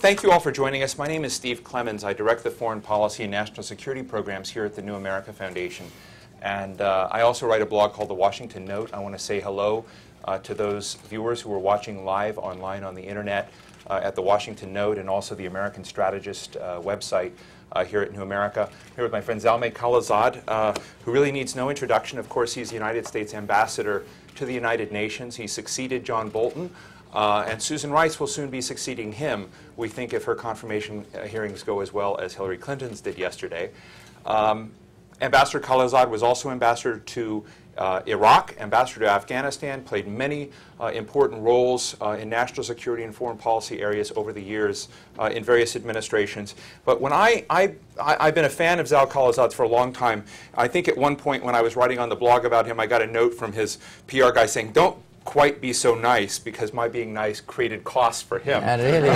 Thank you all for joining us. My name is Steve Clemens. I direct the foreign policy and national security programs here at the New America Foundation. And I also write a blog called The Washington Note. I want to say hello to those viewers who are watching live online on the internet at The Washington Note and also the American Strategist website here at New America. I'm here with my friend Zalmay Khalilzad, who really needs no introduction. Of course, he's the United States Ambassador to the United Nations. He succeeded John Bolton. And Susan Rice will soon be succeeding him, we think, if her confirmation hearings go as well as Hillary Clinton's did yesterday. Ambassador Khalilzad was also ambassador to Iraq, ambassador to Afghanistan, played many important roles in national security and foreign policy areas over the years in various administrations. But when I've been a fan of Zal Khalilzad for a long time. I think at one point when I was writing on the blog about him, I got a note from his PR guy saying, "Don't quite be so nice," because my being nice created costs for him. Really?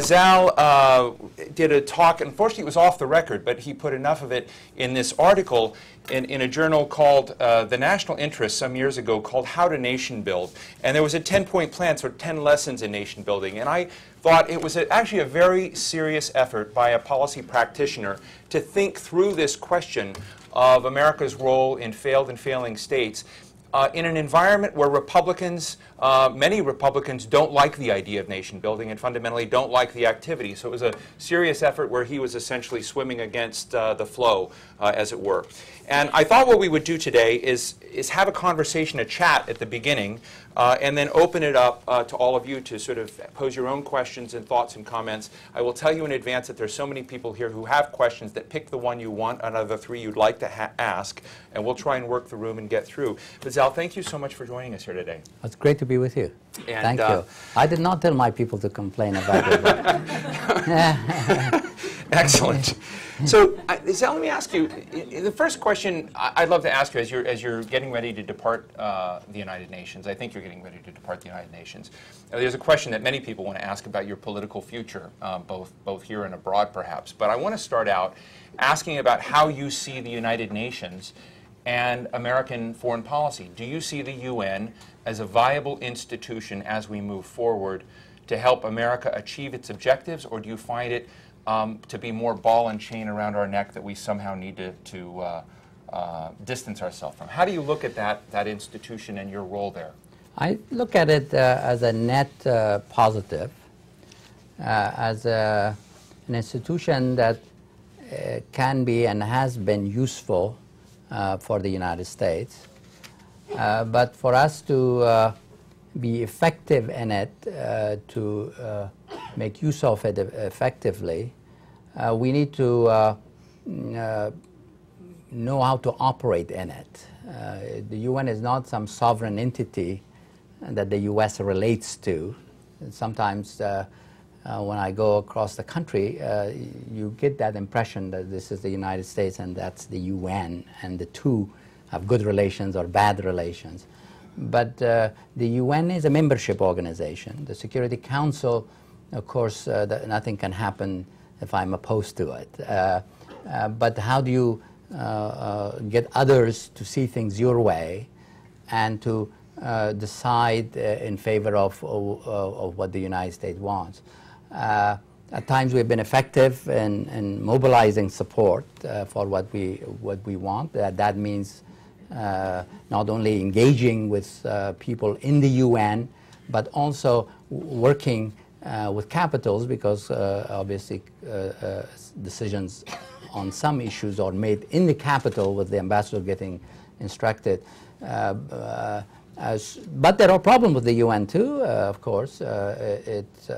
Zal did a talk. Unfortunately, it was off the record, but he put enough of it in this article in a journal called The National Interest some years ago, called How to Nation Build. And there was a 10-point plan, sort of 10 lessons in nation building. And I thought it was actually a very serious effort by a policy practitioner to think through this question of America's role in failed and failing states in an environment where Republicans, many Republicans, don't like the idea of nation building and fundamentally don't like the activity. So it was a serious effort where he was essentially swimming against the flow, as it were. And I thought what we would do today is have a conversation, a chat at the beginning, and then open it up to all of you to sort of pose your own questions and thoughts and comments. I will tell you in advance that there's so many people here who have questions that pick the one you want out of the three you'd like to ask, and we'll try and work the room and get through. But Zal, thank you so much for joining us here today. It's great to be with you. And, thank you. I did not tell my people to complain about it. Excellent. So, Zal, let me ask you, the first question I'd love to ask you as you're getting ready to depart the United Nations, I think you're getting ready to depart the United Nations. There's a question that many people want to ask about your political future, both here and abroad perhaps. But I want to start out asking about how you see the United Nations and American foreign policy. Do you see the UN as a viable institution as we move forward to help America achieve its objectives, or do you find it to be more ball and chain around our neck that we somehow need to distance ourselves from? How do you look at that institution and your role there? I look at it as a net positive, as an institution that can be and has been useful for the United States. But for us to be effective in it, to make use of it effectively, we need to know how to operate in it. The UN is not some sovereign entity that the US relates to. Sometimes when I go across the country, you get that impression that this is the United States and that's the UN, and the two have good relations or bad relations. But the UN is a membership organization. The Security Council, of course, nothing can happen if I'm opposed to it. But how do you get others to see things your way and to decide in favor of what the United States wants? At times we've been effective in mobilizing support for what we want. That means not only engaging with people in the UN, but also working with capitals, because obviously decisions on some issues are made in the capital with the ambassador getting instructed. But there are problems with the UN too, of course. It's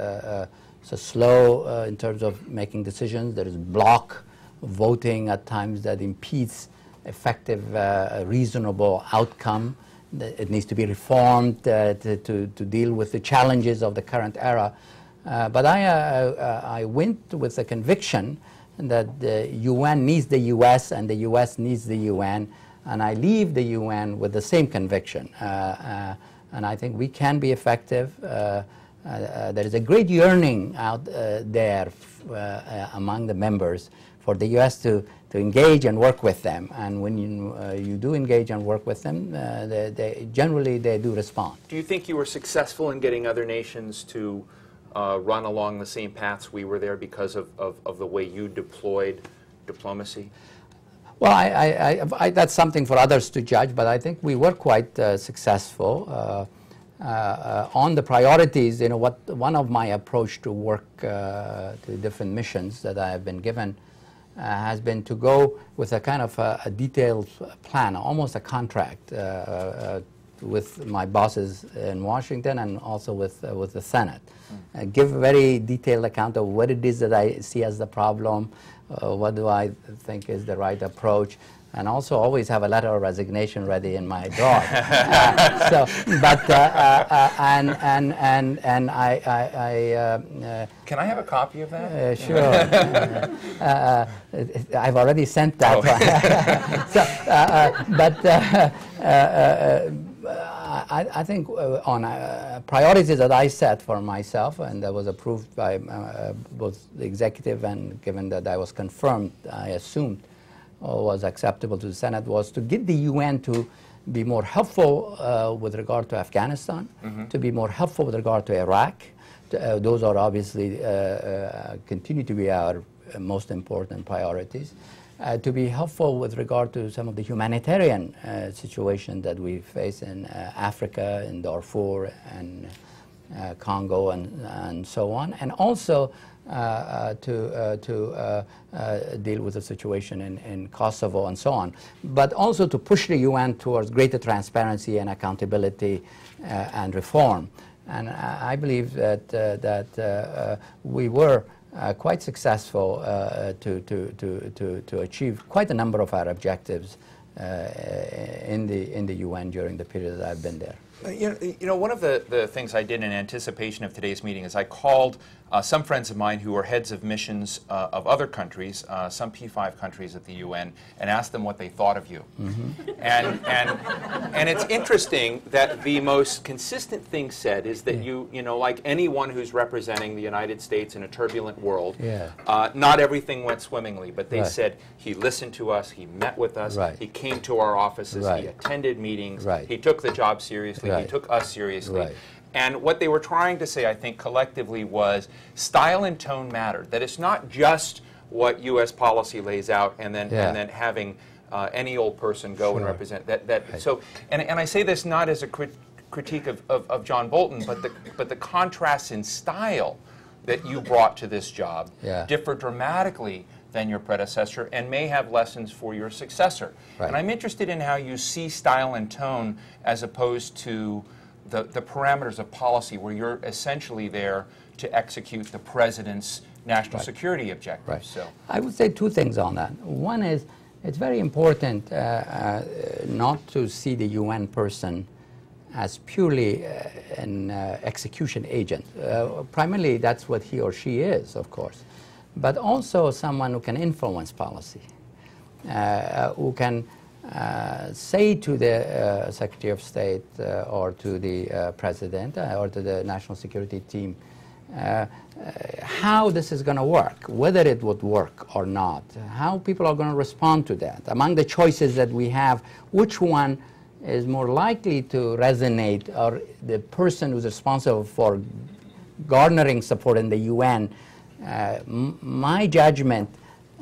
slow in terms of making decisions. There is block voting at times that impedes effective, reasonable outcome. It needs to be reformed to deal with the challenges of the current era. But I went with the conviction that the UN needs the US and the US needs the UN, and I leave the UN with the same conviction. And I think we can be effective. There is a great yearning out there among the members for the U.S. to engage and work with them. And when you do engage and work with them, generally they do respond. Do you think you were successful in getting other nations to run along the same paths we were there because of the way you deployed diplomacy? Well, that's something for others to judge, but I think we were quite successful on the priorities. You know, one of my approach to work to different missions that I have been given has been to go with a kind of a detailed plan, almost a contract with my bosses in Washington and also with the Senate. Give a very detailed account of what it is that I see as the problem, what do I think is the right approach, and also always have a letter of resignation ready in my drawer. Can I have a copy of that? Sure. I've already sent that one. I think on priorities that I set for myself, and that was approved by both the executive, and given that I was confirmed, I assumed was acceptable to the Senate, was to get the UN to be more helpful with regard to Afghanistan, to be more helpful with regard to Iraq. Those are obviously continue to be our most important priorities. To be helpful with regard to some of the humanitarian situation that we face in Africa, in Darfur, and Congo, and so on, and also to deal with the situation in Kosovo and so on, but also to push the UN towards greater transparency and accountability and reform. And I believe that we were quite successful to achieve quite a number of our objectives in the UN during the period that I've been there. You know, one of the things I did in anticipation of today's meeting is I called some friends of mine who are heads of missions of other countries, some P5 countries at the UN, and asked them what they thought of you. And it's interesting that the most consistent thing said is that you know, like anyone who's representing the United States in a turbulent world, not everything went swimmingly, but they said he listened to us, he met with us, he came to our offices, he attended meetings, he took the job seriously, he took us seriously. And what they were trying to say, I think, collectively was style and tone mattered. That it's not just what U.S. policy lays out and then having any old person go and represent that. So, and I say this not as a critique of John Bolton, but the contrasts in style that you brought to this job differ dramatically than your predecessor and may have lessons for your successor. And I'm interested in how you see style and tone as opposed to the parameters of policy, where you're essentially there to execute the president's national security objectives. So I would say two things on that. One is it's very important not to see the UN person as purely an execution agent. Primarily, that's what he or she is, of course, but also someone who can influence policy, who can say to the Secretary of State or to the President or to the National Security Team how this is going to work, whether it would work or not, how people are going to respond to that. Among the choices that we have, which one is more likely to resonate, or the person who's responsible for garnering support in the UN, my judgment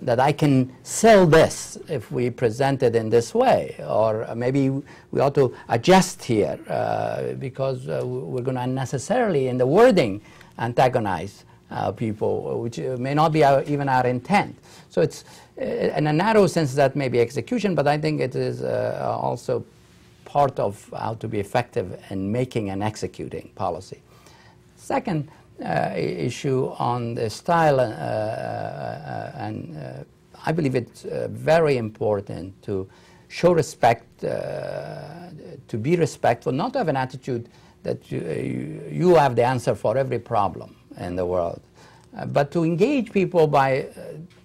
that I can sell this if we present it in this way, or maybe we ought to adjust here because we're going to unnecessarily, in the wording, antagonize people, which may not be even our intent. So it's, in a narrow sense, that may be execution, but I think it is also part of how to be effective in making and executing policy. Second issue on the style, and I believe it's very important to show respect, to be respectful, not to have an attitude that you have the answer for every problem in the world, but to engage people by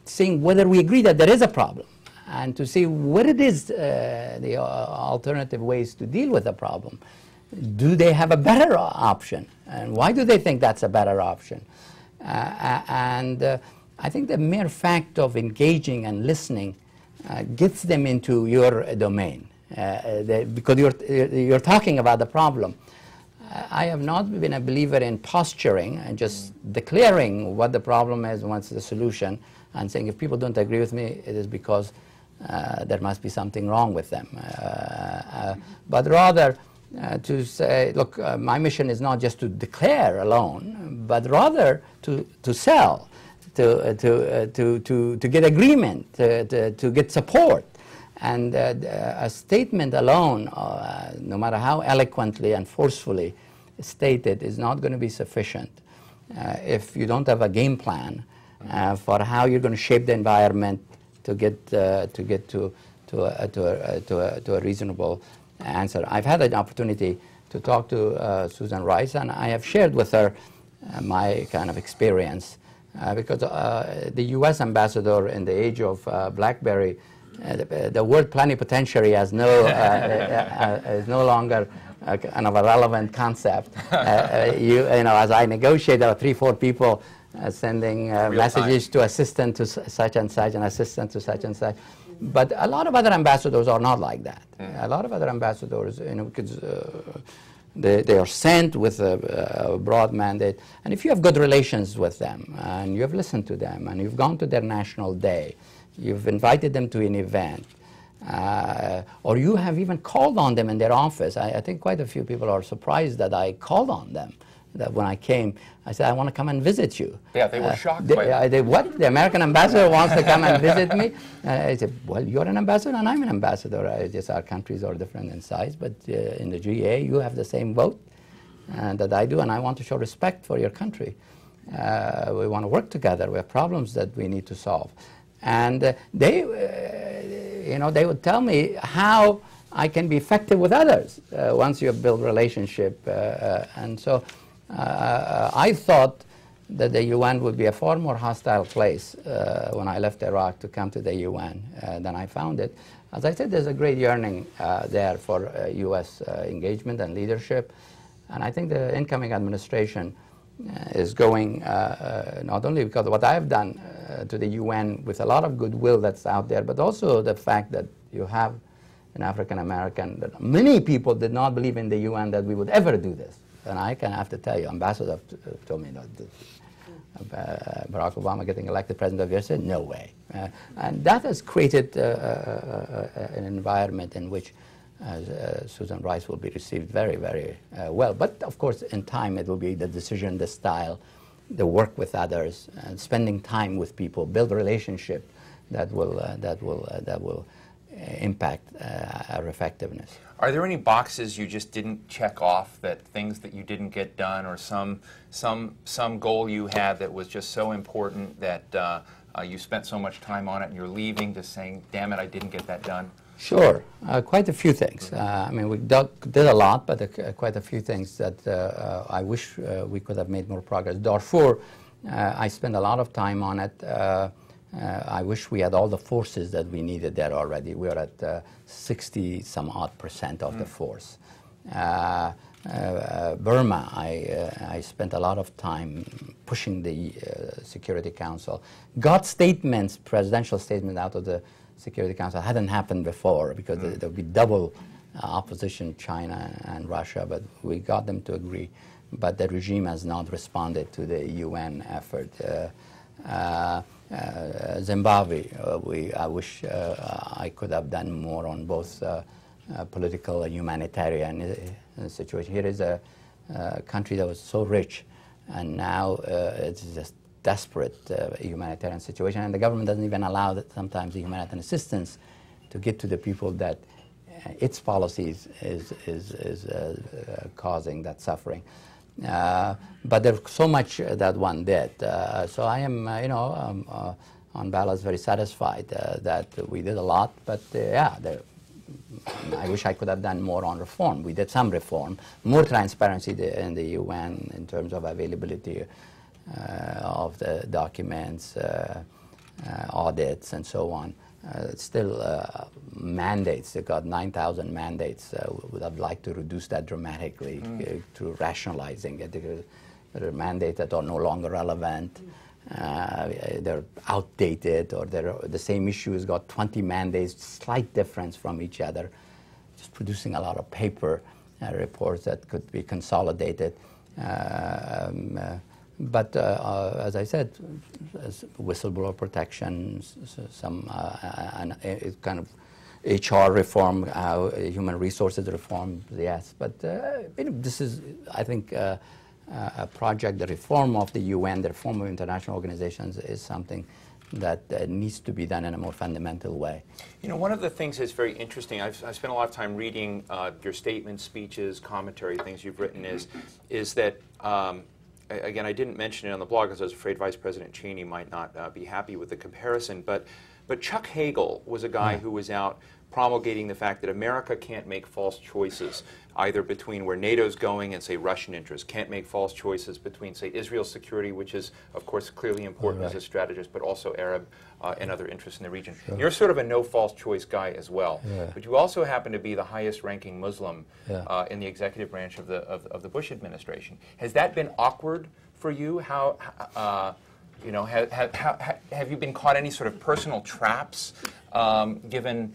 seeing whether we agree that there is a problem, and to see what it is, the alternative ways to deal with the problem. Do they have a better option? And why do they think that's a better option? And I think the mere fact of engaging and listening gets them into your domain because you're talking about the problem. I have not been a believer in posturing and just declaring what the problem is and what's the solution and saying if people don't agree with me, it is because there must be something wrong with them. But rather to say, look, my mission is not just to declare alone, but rather to sell, to get agreement, to get support. And a statement alone, no matter how eloquently and forcefully stated, is not going to be sufficient if you don't have a game plan for how you're going to shape the environment to get to a reasonable answer. I've had an opportunity to talk to Susan Rice, and I have shared with her my kind of experience because the U.S. ambassador in the age of BlackBerry, the word plenipotentiary is no longer kind of a relevant concept. You know, as I negotiate, there are 3-4 people sending messages to assistant to such and such, and assistant to such and such. But a lot of other ambassadors are not like that. A lot of other ambassadors, you know, because they are sent with a broad mandate. And if you have good relations with them, and you have listened to them, and you've gone to their national day, you've invited them to an event, or you have even called on them in their office. I think quite a few people are surprised that I called on them. That when I came, I said, I want to come and visit you. Yeah, they were shocked by that. What? The American ambassador wants to come and visit me? I said, well, you're an ambassador and I'm an ambassador. Just our countries are different in size, but in the GA, you have the same vote that I do, and I want to show respect for your country. We want to work together. We have problems that we need to solve. And they, you know, they would tell me how I can be effective with others once you have built relationship. And so I thought that the UN would be a far more hostile place when I left Iraq to come to the UN than I found it. As I said, there's a great yearning there for U.S. engagement and leadership. And I think the incoming administration is going not only because of what I've done to the UN with a lot of goodwill that's out there, but also the fact that you have an African American, that many people did not believe in the UN that we would ever do this. And I can have to tell you, Ambassador told me that Barack Obama getting elected president of the USA, no way. And that has created an environment in which Susan Rice will be received very, very well. But of course, in time, it will be the decision, the style, the work with others, and spending time with people, build a relationship that will impact our effectiveness. Are there any boxes you just didn't check off, that things that you didn't get done, or some goal you had that was just so important that you spent so much time on it and you're leaving just saying, damn it, I didn't get that done? Sure, quite a few things. I mean, we did a lot, but quite a few things that I wish we could have made more progress. Darfur, I spent a lot of time on it. I wish we had all the forces that we needed there already. We are at 60-some-odd% of the force. Burma, I spent a lot of time pushing the Security Council. Got statements, presidential statements out of the Security Council. Hadn't happened before because there would be double opposition, China and Russia, but we got them to agree. But the regime has not responded to the UN effort. Zimbabwe, I wish I could have done more on both political and humanitarian situation. Here is a country that was so rich, and now it's just desperate humanitarian situation, and the government doesn't even allow that sometimes the humanitarian assistance to get to the people that its policies is causing that suffering. But there's so much that one did. So I am, on balance, very satisfied that we did a lot. But yeah, I wish I could have done more on reform. We did some reform, more transparency in the UN in terms of availability of the documents, audits, and so on. Still mandates, they got 9,000 mandates. Would have liked to reduce that dramatically through rationalizing it. There are mandates that are no longer relevant. they're outdated, or the same issue has got 20 mandates, slight difference from each other, just producing a lot of paper reports that could be consolidated. But as I said, whistleblower protection, some kind of HR reform, human resources reform, yes. But this is, I think, a project. The reform of the UN, the reform of international organizations, is something that needs to be done in a more fundamental way. You know, one of the things that's very interesting, I've spent a lot of time reading your statements, speeches, commentary, things you've written, is that, again, I didn't mention it on the blog because I was afraid Vice President Cheney might not be happy with the comparison, but Chuck Hagel was a guy who was out promulgating the fact that America can't make false choices, either between where NATO's going and, say, Russian interests, can't make false choices between, say, Israel's security, which is, of course, clearly important as a strategist, but also Arab and other interests in the region. Sure. You're sort of a no false choice guy as well, but you also happen to be the highest ranking Muslim in the executive branch of the Bush administration. Has that been awkward for you? How you know, have you been caught any sort of personal traps, given,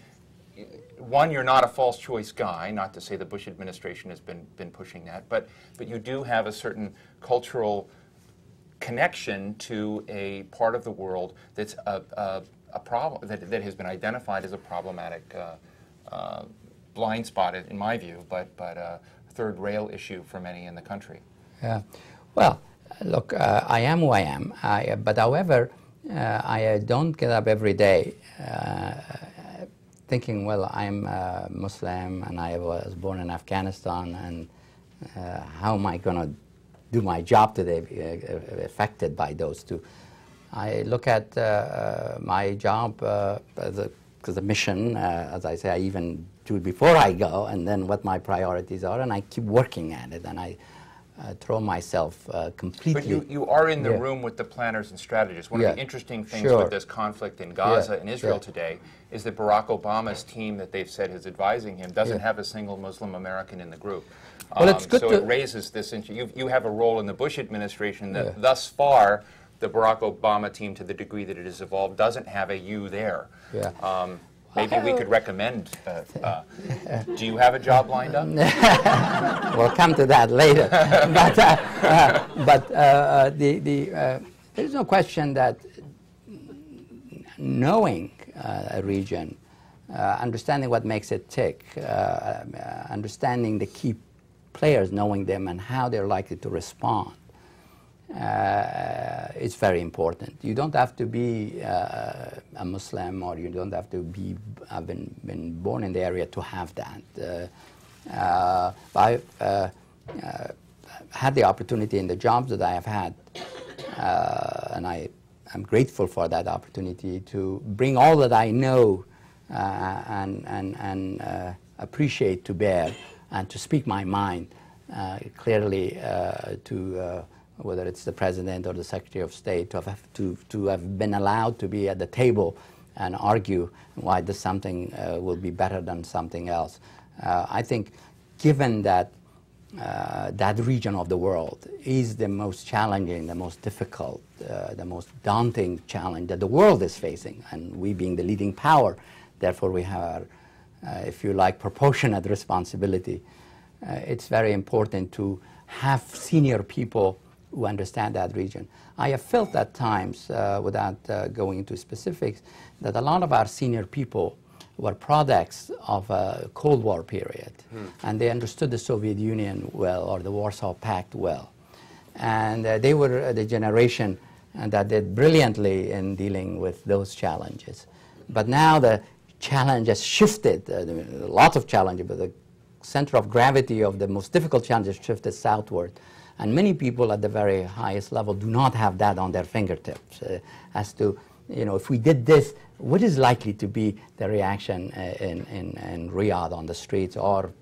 one, you're not a false choice guy, not to say the Bush administration has been pushing that, but you do have a certain cultural connection to a part of the world that's a problem, that has been identified as a problematic blind spot, in my view, but a third rail issue for many in the country. Yeah. Well, look, I am who I am, but however, I don't get up every day thinking, well, I'm Muslim and I was born in Afghanistan, and how am I going to do my job today affected by those two? I look at my job as a mission. As I say, I even do it before I go, and then what my priorities are, and I keep working at it, and I throw myself completely. But you are in the room with the planners and strategists. One of the interesting things with this conflict in Gaza and Israel today is that Barack Obama's team that they've said is advising him doesn't have a single Muslim American in the group. Well, it's good so it raises this issue. You have a role in the Bush administration that thus far the Barack Obama team, to the degree that it has evolved, doesn't have a you there. Maybe we could recommend. Do you have a job lined up? We'll come to that later. But there's no question that knowing a region, understanding what makes it tick, understanding the key players, knowing them and how they're likely to respond, it's very important. You don't have to be a Muslim, or you don't have to be have been born in the area to have that. I've had the opportunity in the jobs that I have had, and I'm grateful for that opportunity to bring all that I know and appreciate to bear, and to speak my mind clearly to whether it's the President or the Secretary of State, to have been allowed to be at the table and argue why this something will be better than something else. I think given that that region of the world is the most challenging, the most difficult, the most daunting challenge that the world is facing, and we being the leading power, therefore we have, if you like, proportionate responsibility. It's very important to have senior people who understand that region. I have felt at times, without going into specifics, that a lot of our senior people were products of a Cold War period, and they understood the Soviet Union well, or the Warsaw Pact well. And they were the generation that did brilliantly in dealing with those challenges. But now the challenge has shifted, a lot of challenges, but the center of gravity of the most difficult challenges shifted southward. And many people at the very highest level do not have that on their fingertips as to, you know, if we did this, what is likely to be the reaction in Riyadh on the streets, or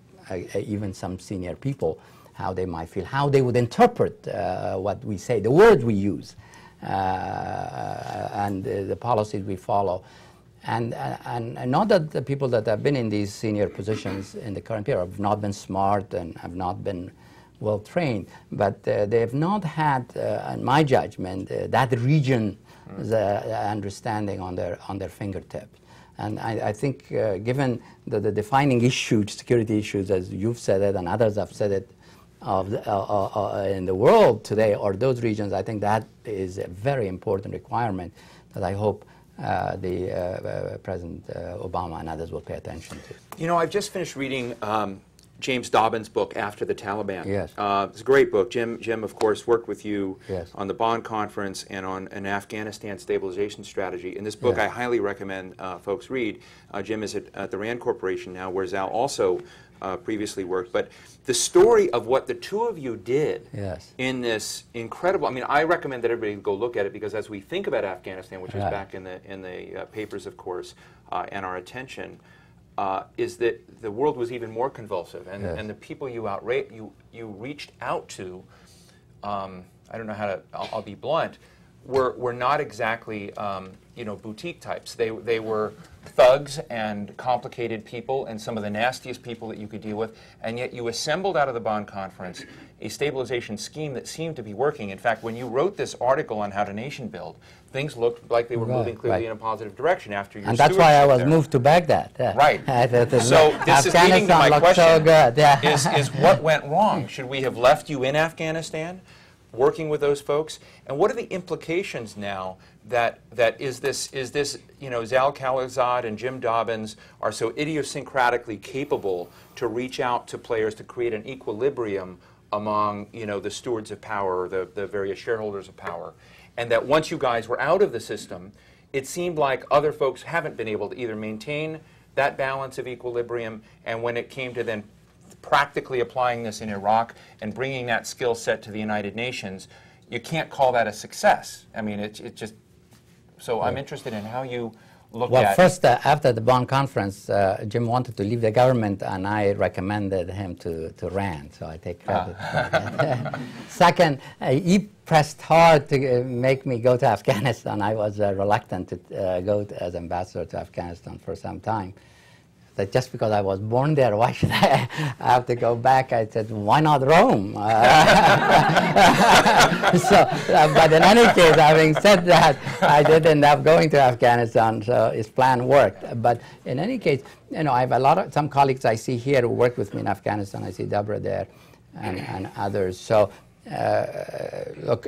even some senior people, how they might feel, how they would interpret what we say, the words we use, and the policies we follow. And not that the people that have been in these senior positions in the current period have not been smart and have not been well trained, but they have not had, in my judgment, that region understanding on their fingertips. And I think, given the defining issue, security issues, as you've said it and others have said it, in the world today, or those regions, I think that is a very important requirement that I hope President Obama and others will pay attention to. You know, I've just finished reading James Dobbin's book, After the Taliban. Yes. It's a great book. Jim, of course, worked with you yes. on the Bonn Conference and on an Afghanistan stabilization strategy. In this book, yes. I highly recommend folks read. Jim is at the RAND Corporation now, where Zal also previously worked. But the story of what the two of you did yes. in this incredible, I mean, I recommend that everybody go look at it, because as we think about Afghanistan, which is back in the papers, of course, and our attention, is that the world was even more convulsive, and, yes. and the people you reached out to, I don't know how to, I'll be blunt, were not exactly boutique types. They were thugs and complicated people, and some of the nastiest people that you could deal with, and yet you assembled out of the Bonn Conference a stabilization scheme that seemed to be working. In fact, when you wrote this article on how to nation build, things looked like they were moving clearly in a positive direction after your stewardship. And that's why I was there. moved to Baghdad. Right. So this is leading to my question, so good. is what went wrong? Should we have left you in Afghanistan, working with those folks? And what are the implications now that is this Zal Khalilzad and Jim Dobbins are so idiosyncratically capable to reach out to players to create an equilibrium among the stewards of power, or the various shareholders of power, and that once you guys were out of the system, it seemed like other folks haven't been able to either maintain that balance of equilibrium, and when it came to then practically applying this in Iraq and bringing that skill set to the United Nations, you can't call that a success. I mean, it just, so I'm interested in how you look at... Well, first, after the Bonn Conference, Jim wanted to leave the government, and I recommended him to RAND, so I take credit for that. Second, he pressed hard to make me go to Afghanistan. I was reluctant to go as ambassador to Afghanistan for some time. That just because I was born there, why should I have to go back? I said, why not Rome? But in any case, having said that, I did end up going to Afghanistan, so his plan worked. But in any case, I have some colleagues I see here who worked with me in Afghanistan. I see Deborah there and others. So, look,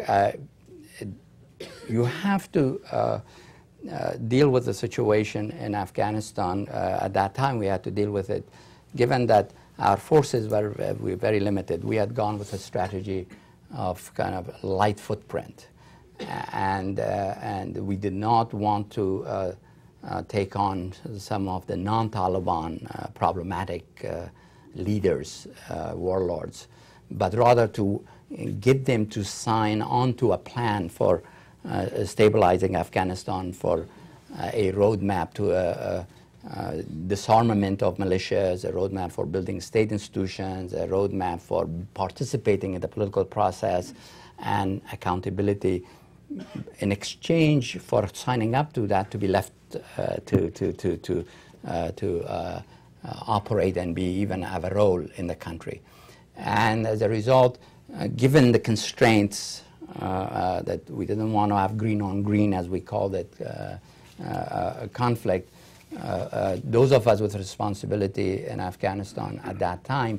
you have to deal with the situation in Afghanistan. At that time, we had to deal with it, given that our forces were very limited. We had gone with a strategy of kind of light footprint, and we did not want to take on some of the non-Taliban problematic leaders, warlords, but rather to get them to sign on to a plan for stabilizing Afghanistan, for a roadmap to disarmament of militias, a roadmap for building state institutions, a roadmap for participating in the political process, and accountability. In exchange for signing up to that, to be left to operate and even have a role in the country. And as a result, given the constraints that we didn't want to have green on green, as we called it, conflict, those of us with responsibility in Afghanistan at that time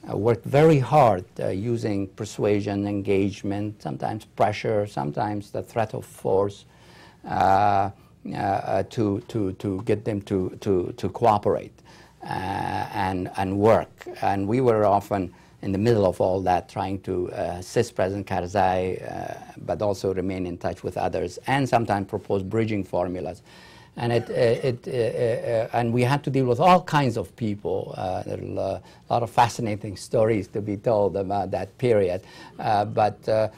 worked very hard using persuasion, engagement, sometimes pressure, sometimes the threat of force to get them to cooperate and work. And we were often in the middle of all that, trying to assist President Karzai, but also remain in touch with others, and sometimes propose bridging formulas. And and we had to deal with all kinds of people. There are a lot of fascinating stories to be told about that period. But I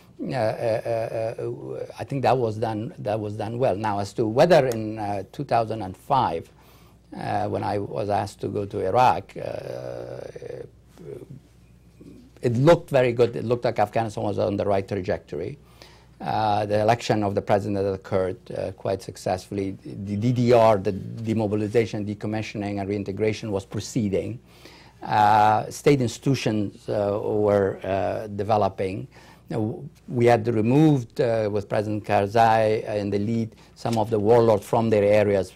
think that was done well. Now, as to whether in 2005, when I was asked to go to Iraq, it looked very good. It looked like Afghanistan was on the right trajectory. The election of the president that occurred quite successfully. The DDR, the demobilization, decommissioning, and reintegration was proceeding. State institutions were developing. We had removed, with President Karzai in the lead, some of the warlords from their areas.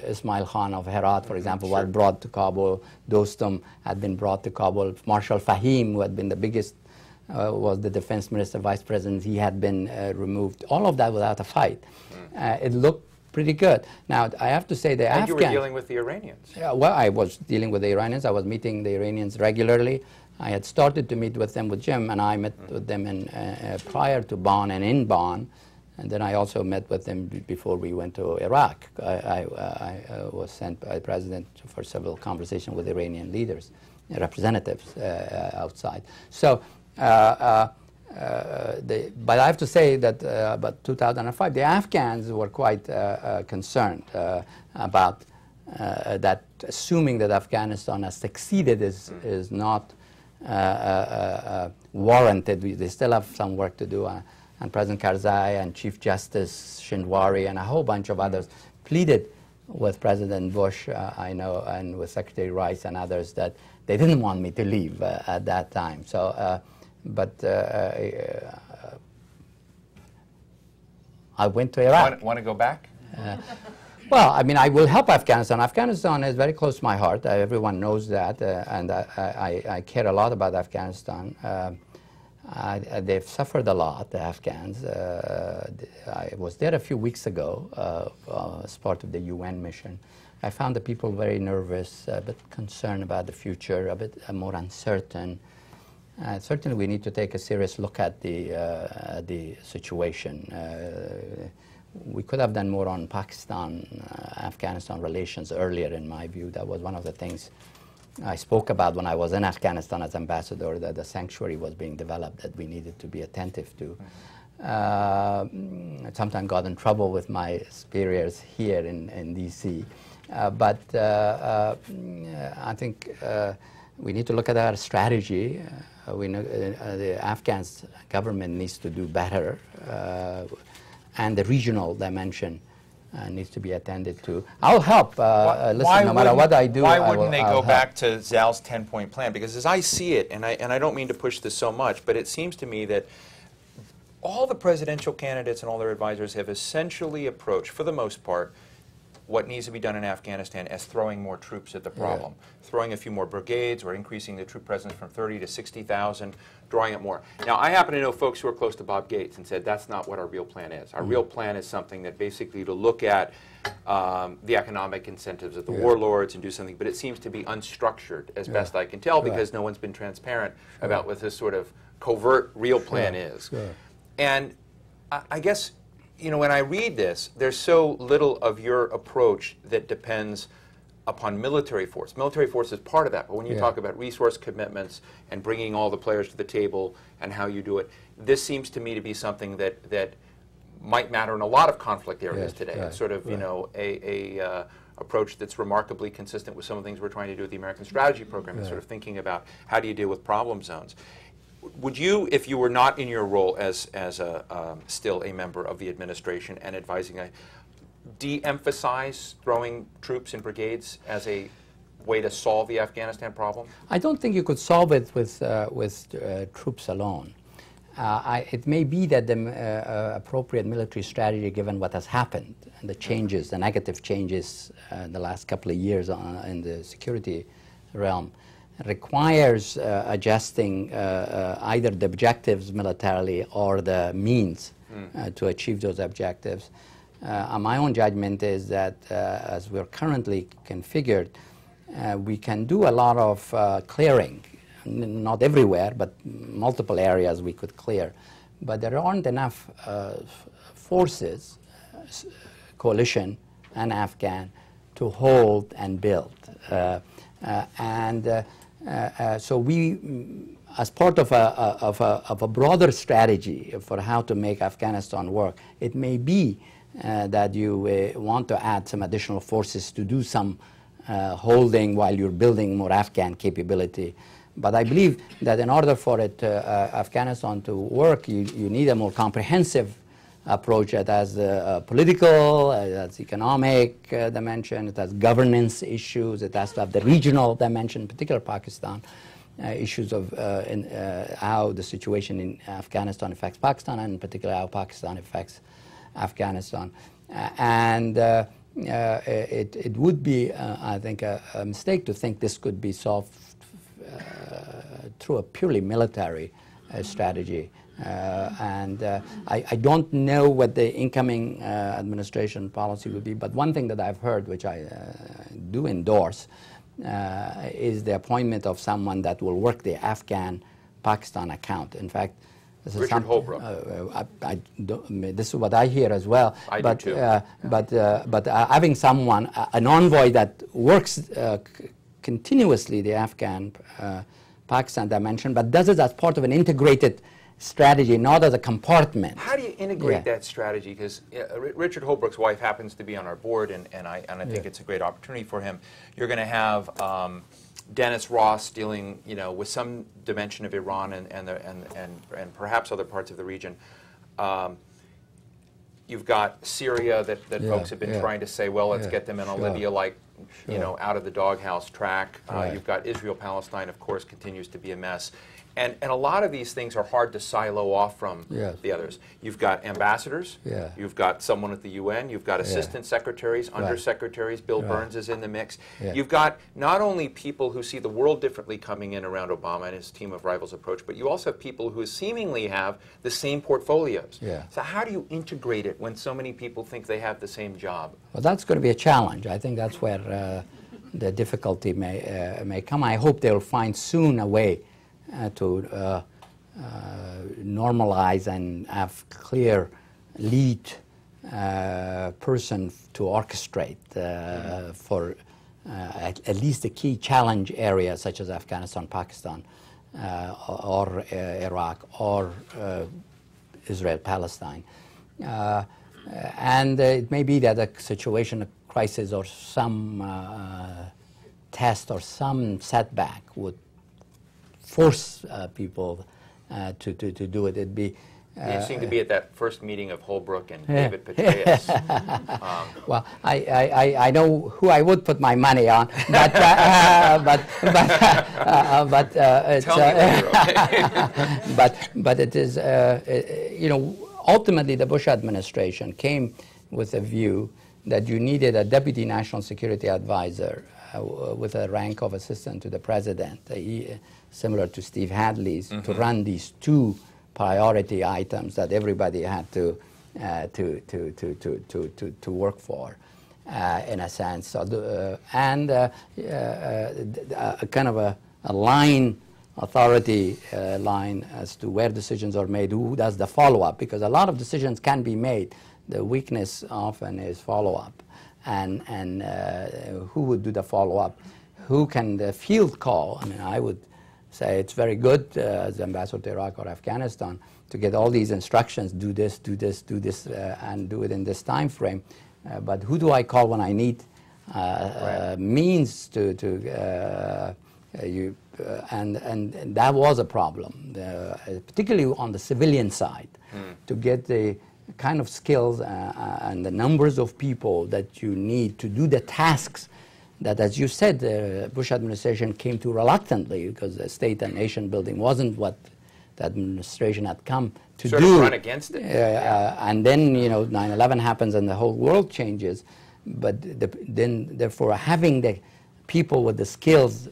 Ismail Khan of Herat, for example, was brought to Kabul. Dostum had been brought to Kabul. Marshal Fahim, who had been the biggest, was the defense minister, vice president, he had been removed. All of that without a fight. It looked pretty good. Now, I have to say the Afghans... And you were dealing with the Iranians. Yeah, well, I was dealing with the Iranians. I was meeting the Iranians regularly. I had started to meet with them with Jim, and I met with them prior to Bonn and in Bonn. And then I also met with them before we went to Iraq. I was sent by the president for several conversations with Iranian leaders, representatives outside. So, but I have to say that about 2005, the Afghans were quite concerned about that, assuming that Afghanistan has succeeded is not warranted. They still have some work to do. And President Karzai and Chief Justice Shindwari and a whole bunch of others pleaded with President Bush, I know, and with Secretary Rice and others that they didn't want me to leave at that time. So, I went to Iraq. Want to go back? Well, I mean, I will help Afghanistan. Afghanistan is very close to my heart. Everyone knows that, and I care a lot about Afghanistan. They've suffered a lot, the Afghans. I was there a few weeks ago as part of the UN mission. I found the people very nervous, a bit concerned about the future, a bit more uncertain. Certainly, we need to take a serious look at the situation. We could have done more on Pakistan-Afghanistan relations earlier, in my view. That was one of the things I spoke about when I was in Afghanistan as ambassador, that the sanctuary was being developed that we needed to be attentive to. Sometimes got in trouble with my superiors here in D.C. But I think we need to look at our strategy. We know the Afghan government needs to do better, and the regional dimension needs to be attended to. I'll help. Listen, no matter what I do, why wouldn't they go help. back to Zal's 10-point plan? Because as I see it, and I don't mean to push this so much, but it seems to me that all the presidential candidates and all their advisors have essentially approached, for the most part, what needs to be done in Afghanistan as throwing more troops at the problem. Throwing a few more brigades or increasing the troop presence from 30 to 60,000, drawing it more. Now, I happen to know folks who are close to Bob Gates and said that's not what our real plan is. Our real plan is something that basically to look at the economic incentives of the warlords and do something, but it seems to be unstructured as best I can tell because no one's been transparent about what this sort of covert real plan is. And I guess, you know, when I read this, there's so little of your approach that depends upon military force. Military force is part of that, but when you talk about resource commitments and bringing all the players to the table and how you do it, this seems to me to be something that might matter in a lot of conflict areas today. It's sort of, you know, a approach that's remarkably consistent with some of the things we're trying to do with the American Strategy Program, and sort of thinking about how do you deal with problem zones. Would you, if you were not in your role as still a member of the administration and advising, de-emphasize throwing troops and brigades as a way to solve the Afghanistan problem? I don't think you could solve it with troops alone. It may be that the appropriate military strategy, given what has happened and the changes, the negative changes in the last couple of years in the security realm, requires adjusting either the objectives militarily or the means to achieve those objectives. My own judgment is that as we're currently configured, we can do a lot of clearing. Not everywhere, but multiple areas we could clear. But there aren't enough forces, coalition and Afghan, to hold and build. So we, as part of a broader strategy for how to make Afghanistan work, it may be that you want to add some additional forces to do some holding while you're building more Afghan capability. But I believe that in order for Afghanistan to work, you need a more comprehensive approach that has political, it has economic dimension, it has governance issues, it has to have the regional dimension, in particular Pakistan, issues of how the situation in Afghanistan affects Pakistan, and in particular how Pakistan affects Afghanistan. It would be, I think, a mistake to think this could be solved through a purely military strategy. I don't know what the incoming administration policy will be, but one thing that I've heard, which I do endorse, is the appointment of someone that will work the Afghan-Pakistan account. In fact, this is Richard Holbrooke. this is what I hear as well. I but, do too. But having someone, an envoy that works continuously the Afghan-Pakistan dimension, but does it as part of an integrated strategy, not as a compartment. How do you integrate that strategy? Because Richard Holbrooke's wife happens to be on our board, and I think it's a great opportunity for him. You're going to have Dennis Ross dealing, with some dimension of Iran and perhaps other parts of the region. You've got Syria that folks have been trying to say, well, let's get them in a Libya-like, out of the doghouse track. You've got Israel-Palestine, of course, continues to be a mess. And a lot of these things are hard to silo off from the others. You've got ambassadors. You've got someone at the UN. You've got assistant secretaries, undersecretaries. Bill Burns is in the mix. You've got not only people who see the world differently coming in around Obama and his team of rivals approach, but you also have people who seemingly have the same portfolios. So how do you integrate it when so many people think they have the same job? Well, that's going to be a challenge. I think that's where the difficulty may come. I hope they'll find soon a way to normalize and have clear lead person to orchestrate for at least the key challenge areas such as Afghanistan, Pakistan, or Iraq, or Israel, Palestine. And it may be that a situation, a crisis, or some test or some setback would force people to do it. It'd be interesting to be at that first meeting of Holbrooke and David Petraeus. Well, I know who I would put my money on, but it's, Tell me later, okay? but it is ultimately the Bush administration came with a view that you needed a deputy national security advisor with a rank of assistant to the president, similar to Steve Hadley's, to run these two priority items that everybody had to work for, in a sense. So and a kind of a line, authority line as to where decisions are made, who does the follow-up, because a lot of decisions can be made. The weakness often is follow-up. And who would do the follow-up? Who can the field call? I mean, I would say it's very good as ambassador to Iraq or Afghanistan to get all these instructions, do this, do this, do this, and do it in this time frame. But who do I call when I need means to and that was a problem, particularly on the civilian side, to get the kind of skills and the numbers of people that you need to do the tasks that, as you said, the Bush administration came to reluctantly, because the state and nation building wasn't what the administration had come to sort do. Of run against it. And then 9/11 happens and the whole world changes. But then, therefore, having the people with the skills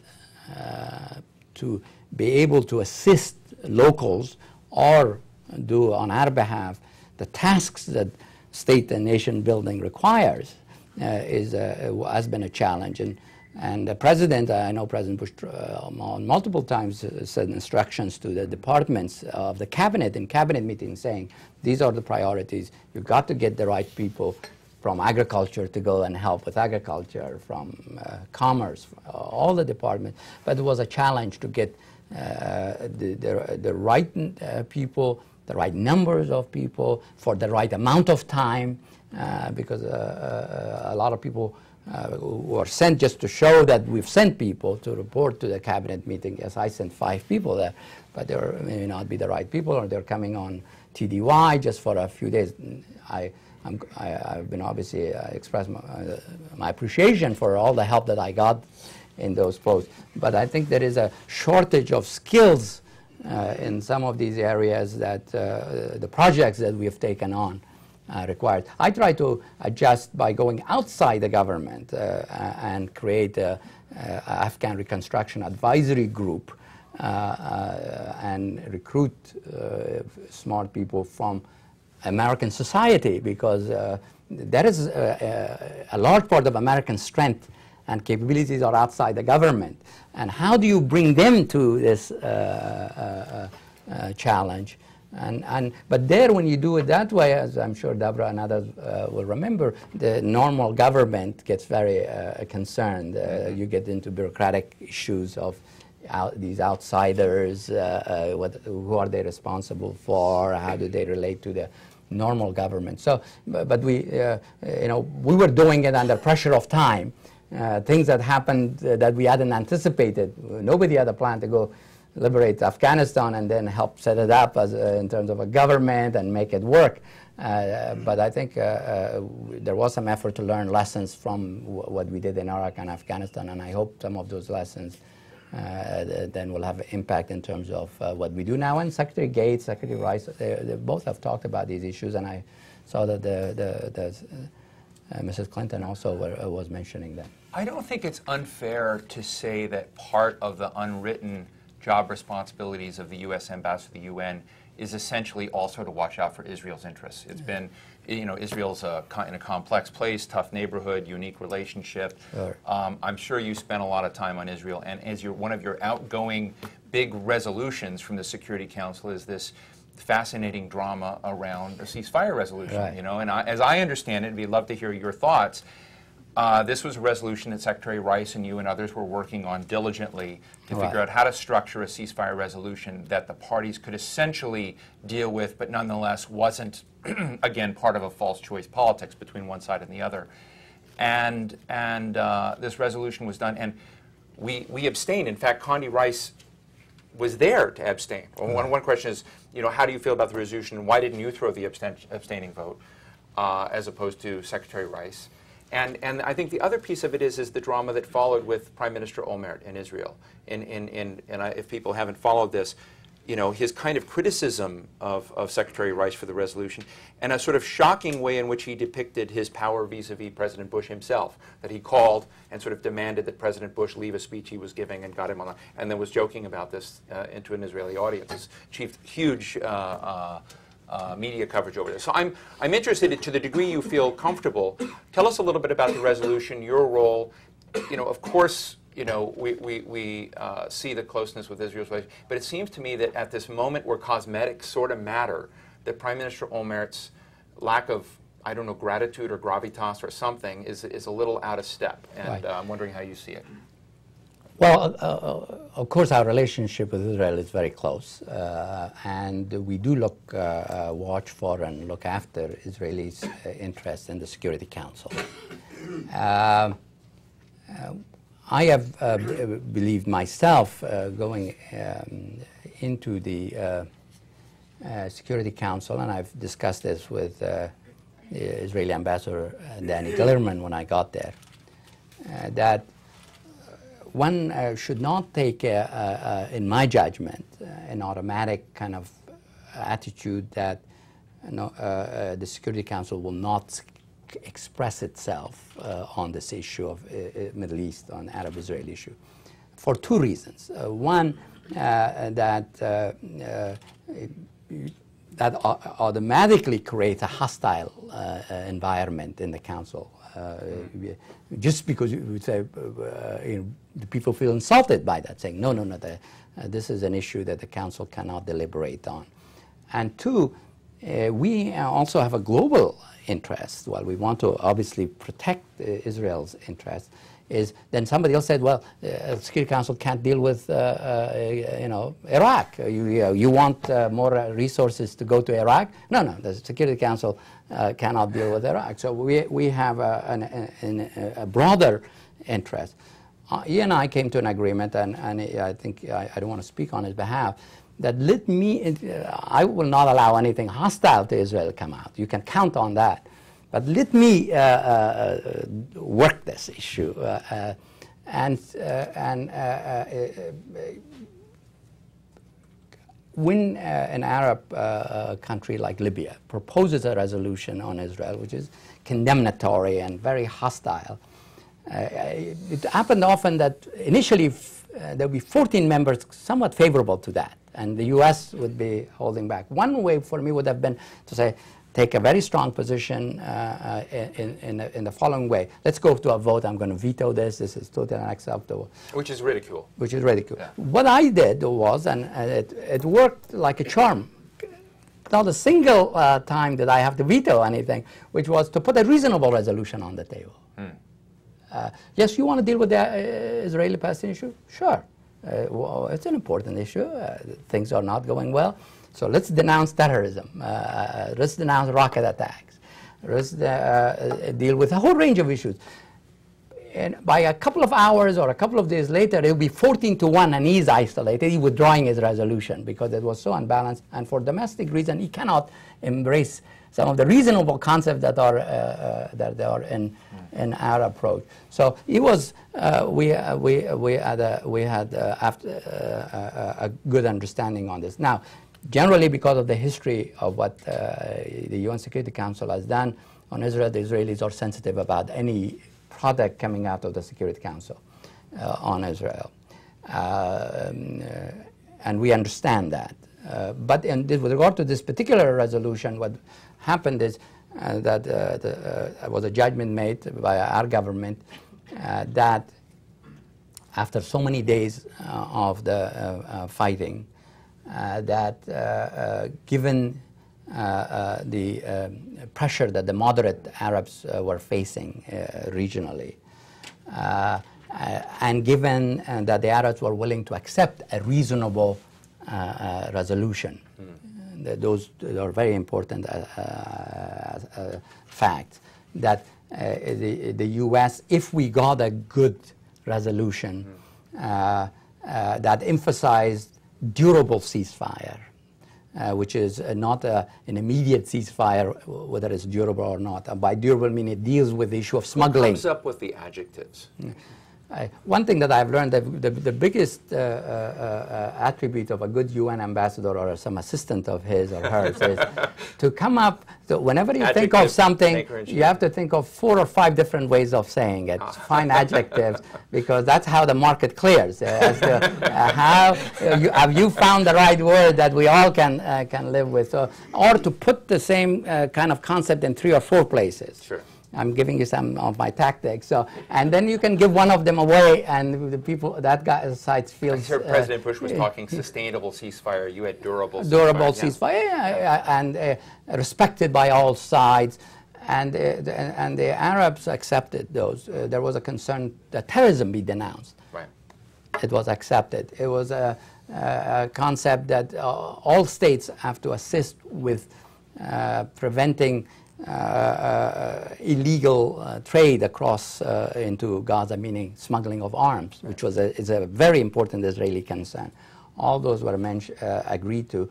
to be able to assist locals or do on our behalf the tasks that state and nation building requires has been a challenge. And the president, I know President Bush on multiple times said instructions to the departments of the cabinet in cabinet meetings saying, these are the priorities. You've got to get the right people from agriculture to go and help with agriculture, from commerce, all the departments. But it was a challenge to get the right people, the right numbers of people, for the right amount of time, because a lot of people were sent just to show that we've sent people to report to the cabinet meeting. Yes, I sent 5 people there, but they may not be the right people, or they're coming on TDY just for a few days. I've been obviously expressed my appreciation for all the help that I got in those posts. But I think there is a shortage of skills in some of these areas that the projects that we have taken on required. I try to adjust by going outside the government and create an Afghan Reconstruction Advisory Group and recruit smart people from American society, because there is a large part of American strength and capabilities are outside the government. And how do you bring them to this challenge? But there, when you do it that way, as I'm sure Deborah and others will remember, the normal government gets very concerned. You get into bureaucratic issues of these outsiders, who are they responsible for, how do they relate to the normal government. So, but we were doing it under pressure of time. Things that happened that we hadn't anticipated. Nobody had a plan to go liberate Afghanistan and then help set it up as in terms of a government and make it work. But I think there was some effort to learn lessons from what we did in Iraq and Afghanistan, and I hope some of those lessons then will have an impact in terms of what we do now. And Secretary Gates, Secretary Rice, they both have talked about these issues, and I saw that Mrs. Clinton also was mentioning that. I don't think it's unfair to say that part of the unwritten job responsibilities of the U.S. ambassador to the UN is essentially also to watch out for Israel's interests. It's been, Israel's in a complex place, tough neighborhood, unique relationship. Sure. I'm sure you spent a lot of time on Israel, and as one of your outgoing big resolutions from the Security Council is this fascinating drama around a ceasefire resolution. Right. And as I understand it, we'd love to hear your thoughts. This was a resolution that Secretary Rice and you and others were working on diligently to figure out how to structure a ceasefire resolution that the parties could essentially deal with, but nonetheless wasn't, again, part of a false choice politics between one side and the other. And this resolution was done, and we abstained. In fact, Condi Rice was there to abstain. Well, one question is, how do you feel about the resolution, and why didn't you throw the abstaining vote as opposed to Secretary Rice? And I think the other piece of it is the drama that followed with Prime Minister Olmert in Israel. If people haven't followed this, his kind of criticism of Secretary Rice for the resolution, and a sort of shocking way in which he depicted his power vis-a-vis President Bush himself, that he called and sort of demanded that President Bush leave a speech he was giving and got him on, and then was joking about this into an Israeli audience. It's achieved huge media coverage over this. So I'm interested, to the degree you feel comfortable, tell us a little bit about the resolution, your role. Of course, we see the closeness with Israel's relationship, but it seems to me that at this moment where cosmetics sort of matter, that Prime Minister Olmert's lack of, gratitude or gravitas or something is a little out of step. And Right. I'm wondering how you see it. Well, of course, our relationship with Israel is very close, and we do watch for and look after Israelis' interests in the Security Council. I have believed myself going into the Security Council, and I've discussed this with the Israeli Ambassador Danny Dillerman when I got there, that one should not take, in my judgment, an automatic kind of attitude that the Security Council will not express itself on this issue of Middle East, on Arab-Israel issue, for two reasons. One, that automatically creates a hostile environment in the Council. Just because you would say, the people feel insulted by that, saying, no, this is an issue that the Council cannot deliberate on. And two, we also have a global interest. While we want to obviously protect Israel's interests, is then somebody else said, well, the Security Council can't deal with Iraq. You want more resources to go to Iraq? No, the Security Council cannot deal with Iraq. So we have a broader interest. He and I came to an agreement, and I think I don't want to speak on his behalf, that I will not allow anything hostile to Israel to come out. You can count on that. But let me work this issue. When an Arab country like Libya proposes a resolution on Israel, which is condemnatory and very hostile, it happened often that initially there would be 14 members somewhat favorable to that, and the U.S. would be holding back. One way for me would have been to say, take a very strong position in the following way. Let's go to a vote. I'm going to veto this. This is totally unacceptable. Which is ridicule. Which is ridicule. Yeah. What I did was, and it worked like a charm, not a single time did I have to veto anything, which was to put a reasonable resolution on the table. Yes, you want to deal with the Israeli-Palestinian issue? Sure. Well, it's an important issue. Things are not going well. So let's denounce terrorism. Let's denounce rocket attacks. Let's deal with a whole range of issues. And by a couple of hours or a couple of days later, it will be 14-1, and he's isolated. He's withdrawing his resolution because it was so unbalanced. And for domestic reason, he cannot embrace some of the reasonable concepts that are in our approach. So it was we had a good understanding on this. Now, generally, because of the history of what the UN Security Council has done on Israel, the Israelis are sensitive about any product coming out of the Security Council on Israel. And we understand that. But with regard to this particular resolution, what happened is that there was a judgment made by our government that after so many days of the fighting, given the pressure that the moderate Arabs were facing regionally, and given that the Arabs were willing to accept a reasonable resolution, those are very important facts, that the U.S., if we got a good resolution that emphasized durable ceasefire, which is not an immediate ceasefire, whether it's durable or not. And by durable, I mean it deals with the issue of smuggling. Who comes up with the adjectives? One thing that I've learned, the biggest attribute of a good UN ambassador or some assistant of his or hers is to come up, whenever you think of something, you have to think of 4 or 5 different ways of saying it. Find adjectives, because that's how the market clears. As to have you found the right word that we all can live with, or to put the same kind of concept in 3 or 4 places. Sure. I'm giving you some of my tactics. So, and then you can give one of them away, and the people, that guy's side feels. I heard President Bush was talking sustainable ceasefire. You had durable ceasefire. Durable ceasefire, and respected by all sides. And the Arabs accepted those. There was a concern that terrorism be denounced. Right. It was accepted. It was a concept that all states have to assist with preventing illegal trade across into Gaza, meaning smuggling of arms, which is a very important Israeli concern. All those were agreed to,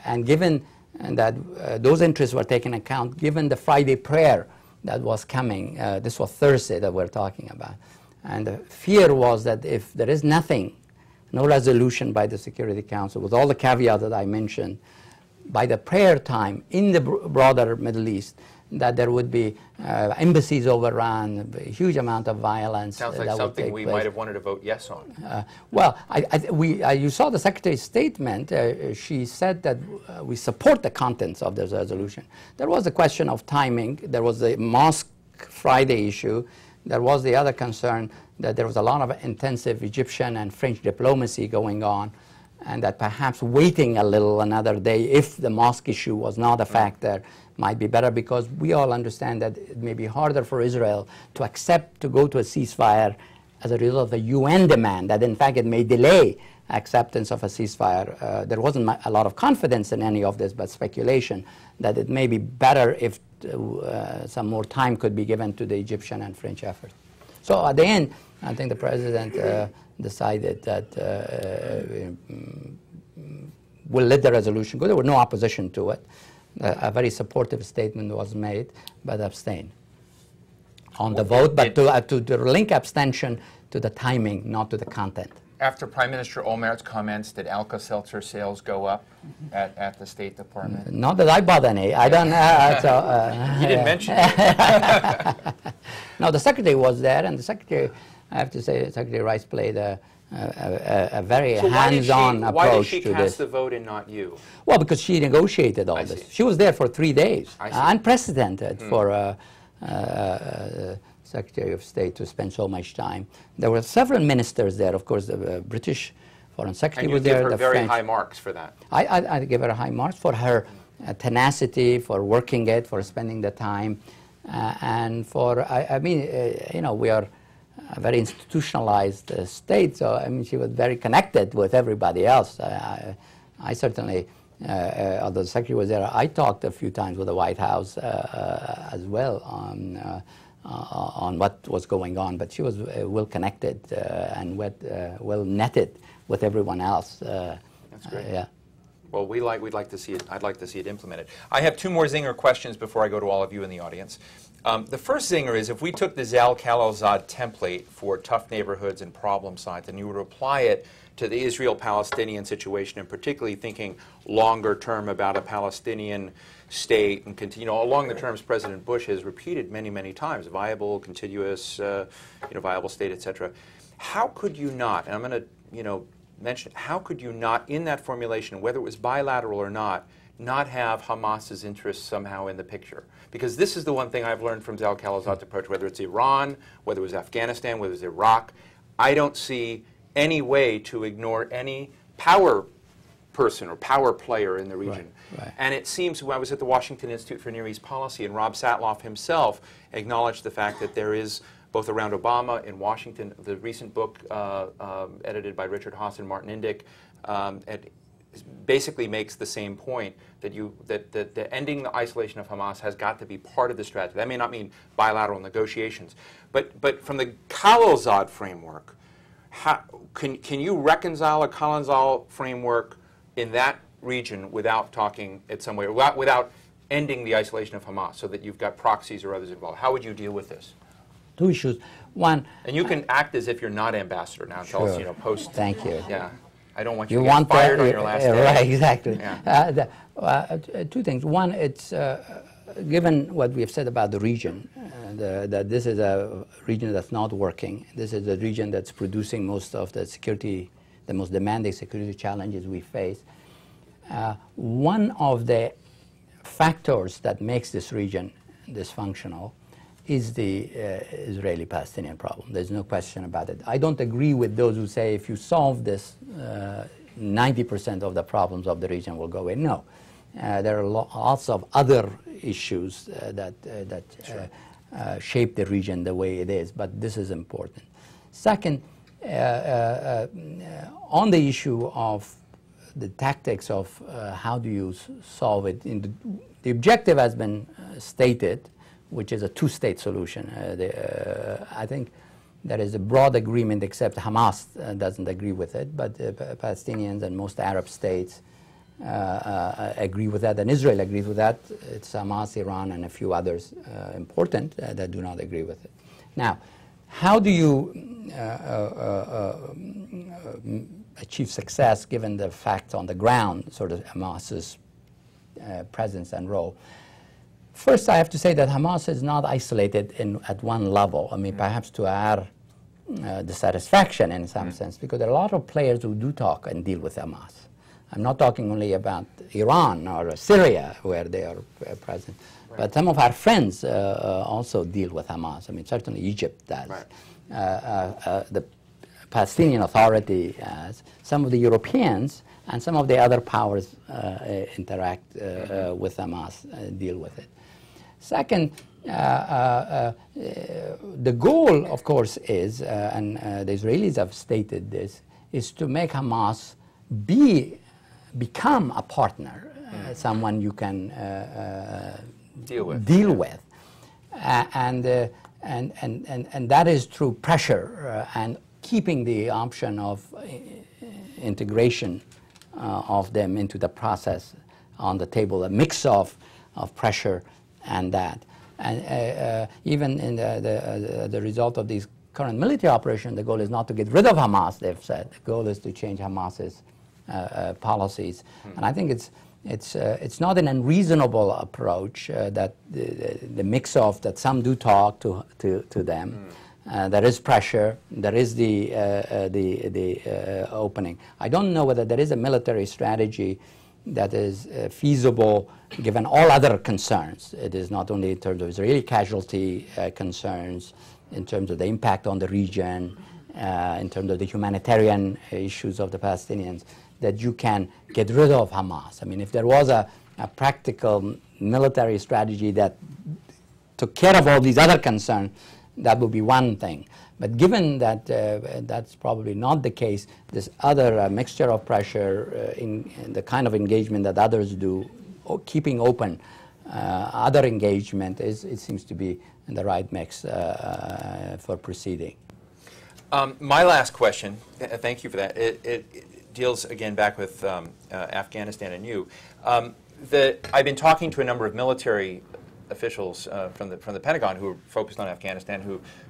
and given that those interests were taken into account, given the Friday prayer that was coming, this was Thursday that we're talking about, and the fear was that if there is nothing, no resolution by the Security Council, with all the caveats that I mentioned, by the prayer time in the broader Middle East, that there would be embassies overrun, a huge amount of violence. Sounds like something we might have wanted to vote yes on. Well, you saw the Secretary's statement. She said that we support the contents of this resolution. There was a question of timing. There was the Mosque Friday issue. There was the other concern that there was a lot of intensive Egyptian and French diplomacy going on, and that perhaps waiting a little another day, if the mosque issue was not a factor, might be better, because we all understand that it may be harder for Israel to accept to go to a ceasefire as a result of a UN demand, that in fact it may delay acceptance of a ceasefire. There wasn't a lot of confidence in any of this, but speculation that it may be better if some more time could be given to the Egyptian and French effort. So at the end, I think the President decided that will let the resolution go. There was no opposition to it. A very supportive statement was made, but abstain on the vote, but to link abstention to the timing, not to the content. After Prime Minister Olmert's comments, did Alka-Seltzer sales go up at the State Department? Not that I bought any. I don't. You didn't mention it. No, the secretary was there, and the secretary, I have to say, Secretary Rice played a very hands-on approach to this. Why did she cast the vote and not you? Well, because she negotiated all this. She was there for 3 days. Unprecedented for a Secretary of State to spend so much time. There were several ministers there. Of course, the British Foreign Secretary was there. And you give her very French. high marks for that. I give her high marks for her tenacity, for working it, for spending the time, and for, I mean, you know, we are a very institutionalized state, so I mean, she was very connected with everybody else. I certainly, although the Secretary was there, I talked a few times with the White House as well on what was going on, but she was well connected and well netted with everyone else. That's great. Yeah. Well, we'd like to see it. I'd like to see it implemented. I have 2 more zinger questions before I go to all of you in the audience. The first zinger is, if we took the Zal Khalilzad template for tough neighborhoods and problem sites, and you were to apply it to the Israel-Palestinian situation, and particularly thinking longer term about a Palestinian state, and continue, you know, along the terms President Bush has repeated many, many times: viable, contiguous, viable state, etc. How could you not? And I'm going to, mention, how could you not, in that formulation, whether it was bilateral or not have Hamas's interests somehow in the picture? Because this is the one thing I've learned from Zal Khalilzad's approach, whether it's Iran, whether it was Afghanistan, whether it's Iraq. I don't see any way to ignore any power person or power player in the region. Right. And it seems, when I was at the Washington Institute for Near East Policy, and Rob Satloff himself acknowledged the fact that there is, both around Obama in Washington, the recent book edited by Richard Haas and Martin Indyk, it basically makes the same point, that the ending the isolation of Hamas has got to be part of the strategy. That may not mean bilateral negotiations, but from the Khalilzad framework, can you reconcile a Khalilzad framework in that region without talking in some way, without ending the isolation of Hamas, so that you've got proxies or others involved? How would you deal with this? 2 issues. One, and you can act as if you're not ambassador now. Tell us, post. Thank you. Yeah, I don't want you to get fired on your last day. Right, exactly. Yeah. 2 things. One, it's given what we have said about the region, that this is a region that's not working. This is a region that's producing most of the security, the most demanding security challenges we face. One of the factors that makes this region dysfunctional is the Israeli-Palestinian problem. There's no question about it. I don't agree with those who say if you solve this, 90% of the problems of the region will go away. No. There are lots of other issues that shape the region the way it is, but this is important. Second, on the issue of the tactics of how do you solve it, the objective has been stated, which is a 2-state solution. I think there is a broad agreement, except Hamas doesn't agree with it, but Palestinians and most Arab states agree with that, and Israel agrees with that. It's Hamas, Iran, and a few others important that do not agree with it. Now, how do you achieve success given the facts on the ground, sort of Hamas's presence and role? First, I have to say that Hamas is not isolated at one level. I mean, perhaps to our dissatisfaction in some sense, because there are a lot of players who do talk and deal with Hamas. I'm not talking only about Iran or Syria, where they are present, but some of our friends also deal with Hamas. I mean, certainly Egypt does. The Palestinian Authority has. Some of the Europeans and some of the other powers interact with Hamas, deal with it. Second, the goal, of course, is, and the Israelis have stated this, is to make Hamas become a partner, someone you can deal with. And that is through pressure and keeping the option of integration of them into the process on the table, a mix of pressure and that. And even in the result of these current military operations, the goal is not to get rid of Hamas, they've said. The goal is to change Hamas's policies. And I think it's not an unreasonable approach that the mix of that some do talk to them. There is pressure. There is the opening. I don't know whether there is a military strategy that is feasible given all other concerns. It is not only in terms of Israeli casualty concerns, in terms of the impact on the region, in terms of the humanitarian issues of the Palestinians, that you can get rid of Hamas. I mean, if there was a practical military strategy that took care of all these other concerns, that would be one thing. But given that that's probably not the case, this other mixture of pressure in the kind of engagement that others do, keeping open other engagement, it seems to be in the right mix for proceeding. My last question, thank you for that, it deals again back with Afghanistan and you. I've been talking to a number of military officials from the Pentagon who are focused on Afghanistan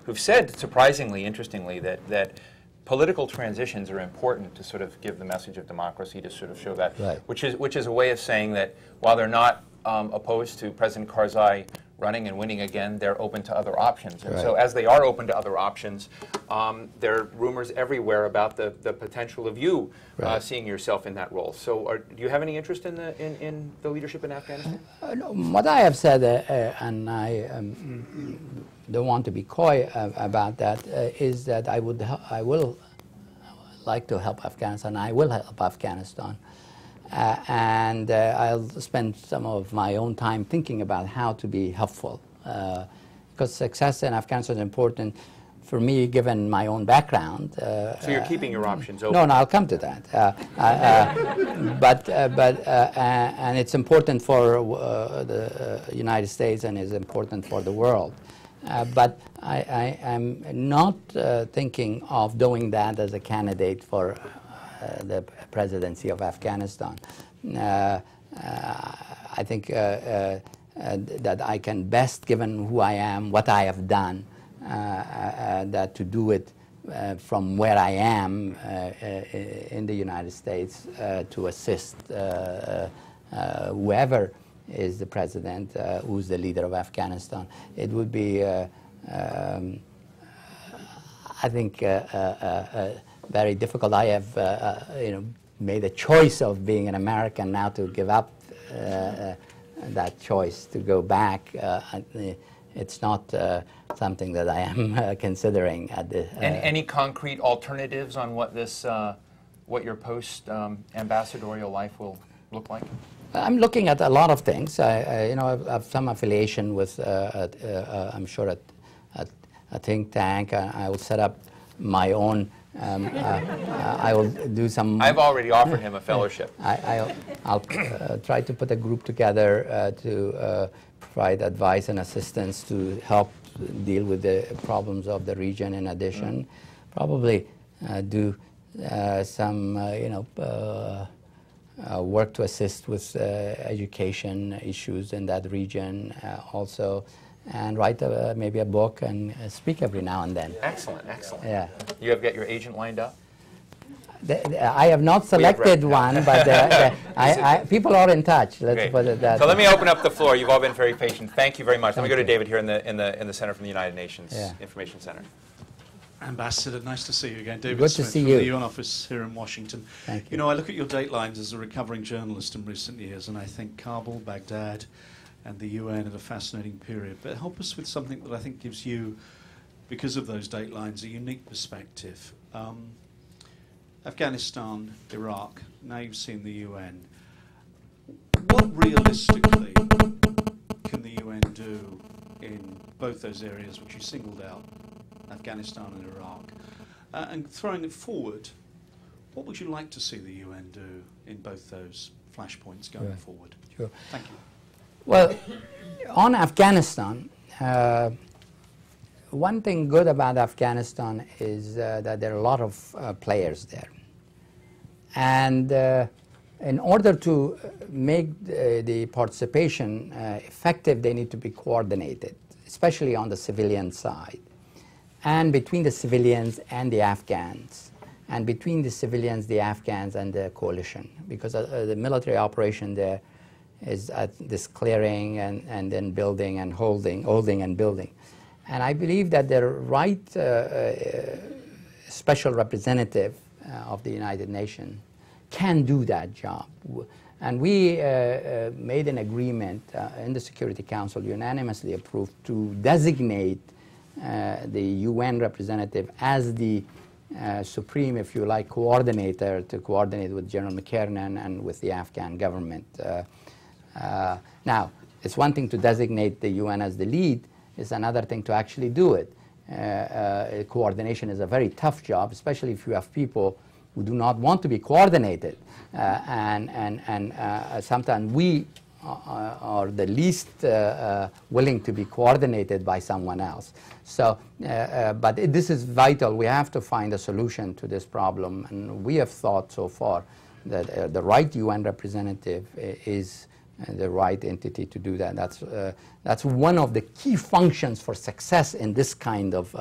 who've said, surprisingly, interestingly, that political transitions are important to sort of give the message of democracy, to sort of show that, right. which is a way of saying that while they're not opposed to President Karzai running and winning again, they're open to other options. And right. so as they are open to other options, there are rumors everywhere about the potential of you right. seeing yourself in that role. So do you have any interest in the leadership in Afghanistan? No, what I have said, and I don't want to be coy about that, is that I will like to help Afghanistan. I will help Afghanistan. And I'll spend some of my own time thinking about how to be helpful. Because success in Afghanistan is important for me, given my own background. So you're keeping your options open? No, I'll come to that. And it's important for the United States and is important for the world. But I am not thinking of doing that as a candidate for the presidency of Afghanistan. I think that I can best, given who I am, what I have done, that to do it from where I am in the United States to assist whoever is the president, who's the leader of Afghanistan. It would be, I think, very difficult. I have, made a choice of being an American now to give up that choice to go back. It's not something that I am considering at the. Any concrete alternatives on what this, what your post-ambassadorial life will look like? I'm looking at a lot of things. I have some affiliation with, I'm sure, a think tank. I will set up my own. I will do some. I've already offered him a fellowship. I'll try to put a group together to provide advice and assistance to help deal with the problems of the region. In addition, probably do some work to assist with education issues in that region also. And write maybe a book and speak every now and then. Excellent, excellent. Yeah. You have got your agent lined up? I have not selected one, but people are in touch. Let's put it that. So let me open up the floor. You've all been very patient. Thank you very much. Let me go to David here in the Center from the United Nations Information Center. Ambassador, nice to see you again. David Good Smith to see from you. the UN office here in Washington. Thank you. You know, I look at your datelines as a recovering journalist in recent years, and I think Kabul, Baghdad, and the UN at a fascinating period. But help us with something that I think gives you, because of those datelines, a unique perspective. Afghanistan, Iraq, now you've seen the UN. What realistically can the UN do in both those areas which you singled out, Afghanistan and Iraq? And throwing it forward, what would you like to see the UN do in both those flashpoints going forward? Sure. Thank you. Well, on Afghanistan, one thing good about Afghanistan is that there are a lot of players there. And the in order to make the participation effective, they need to be coordinated, especially on the civilian side, and between the civilians and the Afghans, and between the civilians, the Afghans, and the coalition, because the military operation there is at this clearing and then building and holding and building. And I believe that the right special representative of the United Nations can do that job. And we made an agreement in the Security Council, unanimously approved, to designate the UN representative as the supreme, if you like, coordinator, to coordinate with General McKernan and with the Afghan government. Now, it's one thing to designate the UN as the lead, it's another thing to actually do it. Coordination is a very tough job, especially if you have people who do not want to be coordinated. Sometimes we are the least willing to be coordinated by someone else. So, but this is vital. We have to find a solution to this problem. And we have thought so far that the right UN representative is the right entity to do that. That's one of the key functions for success in this kind of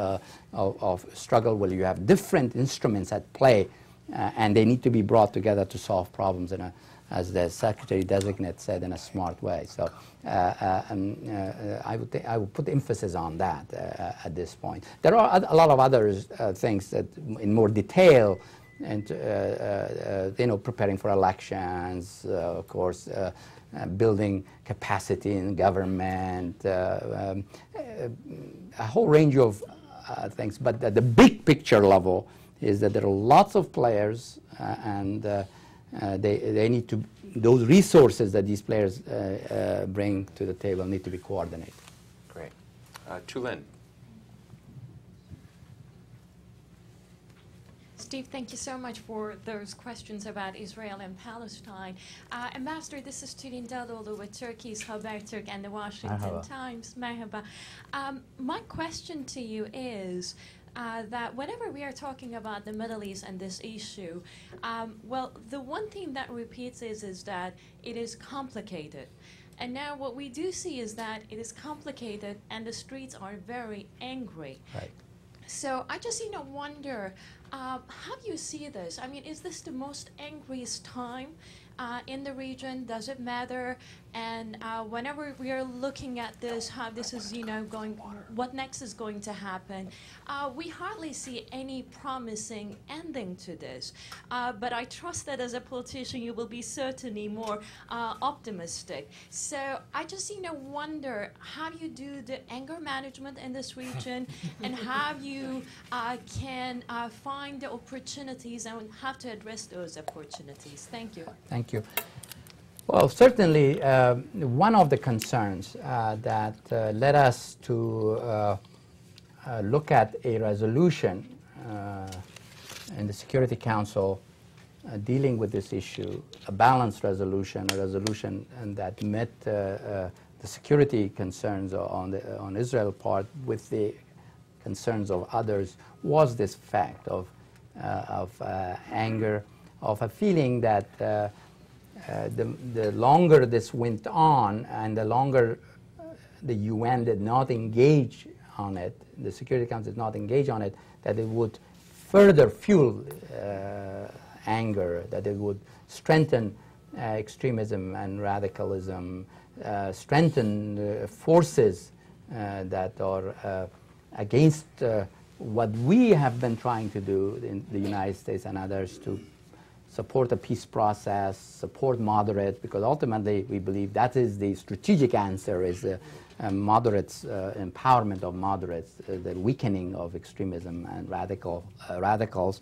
struggle, where you have different instruments at play, and they need to be brought together to solve problems in a, as the Secretary-designate said, in a smart way. So I would put emphasis on that at this point. There are a lot of other things that, in more detail, and you know, preparing for elections, of course, building capacity in government, a whole range of things. But at the big picture level is that there are lots of players, and they need to, those resources that these players bring to the table need to be coordinated. Great. Tu Linh. Steve, thank you so much for those questions about Israel and Palestine. Ambassador, this is Tülin Dağlıoğlu with Turkey's Habertürk and the Washington Merhaba. Times. Merhaba. My question to you is that whenever we are talking about the Middle East and this issue, well, the one thing that repeats is that it is complicated. And now what we do see is that it is complicated and the streets are very angry. Right. So I just, wonder, how do you see this? I mean, is this the most angriest time in the region? Does it matter? And whenever we are looking at this, how this is, going, what next is going to happen, we hardly see any promising ending to this. But I trust that as a politician, you will be certainly more optimistic. So I just, wonder, how do you do the anger management in this region, and how you can find the opportunities and how to address those opportunities? Thank you. Thank you. Well, certainly one of the concerns that led us to look at a resolution in the Security Council dealing with this issue, a balanced resolution, a resolution that met the security concerns on Israel's part with the concerns of others, was this fact of anger, of a feeling that the longer this went on and the longer the UN did not engage on it, the Security Council did not engage on it, that it would further fuel anger, that it would strengthen extremism and radicalism, strengthen forces that are against what we have been trying to do in the United States and others, to support a peace process, support moderates, because ultimately we believe that is the strategic answer, is moderates, empowerment of moderates, the weakening of extremism and radicals,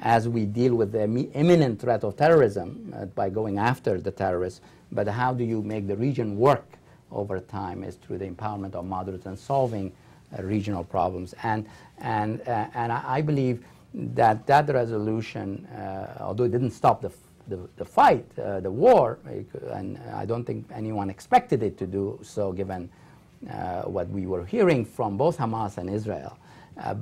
as we deal with the imminent threat of terrorism by going after the terrorists. But how do you make the region work over time is through the empowerment of moderates and solving regional problems. And I believe that resolution, although it didn't stop the fight, the war, and I don't think anyone expected it to do so, given what we were hearing from both Hamas and Israel,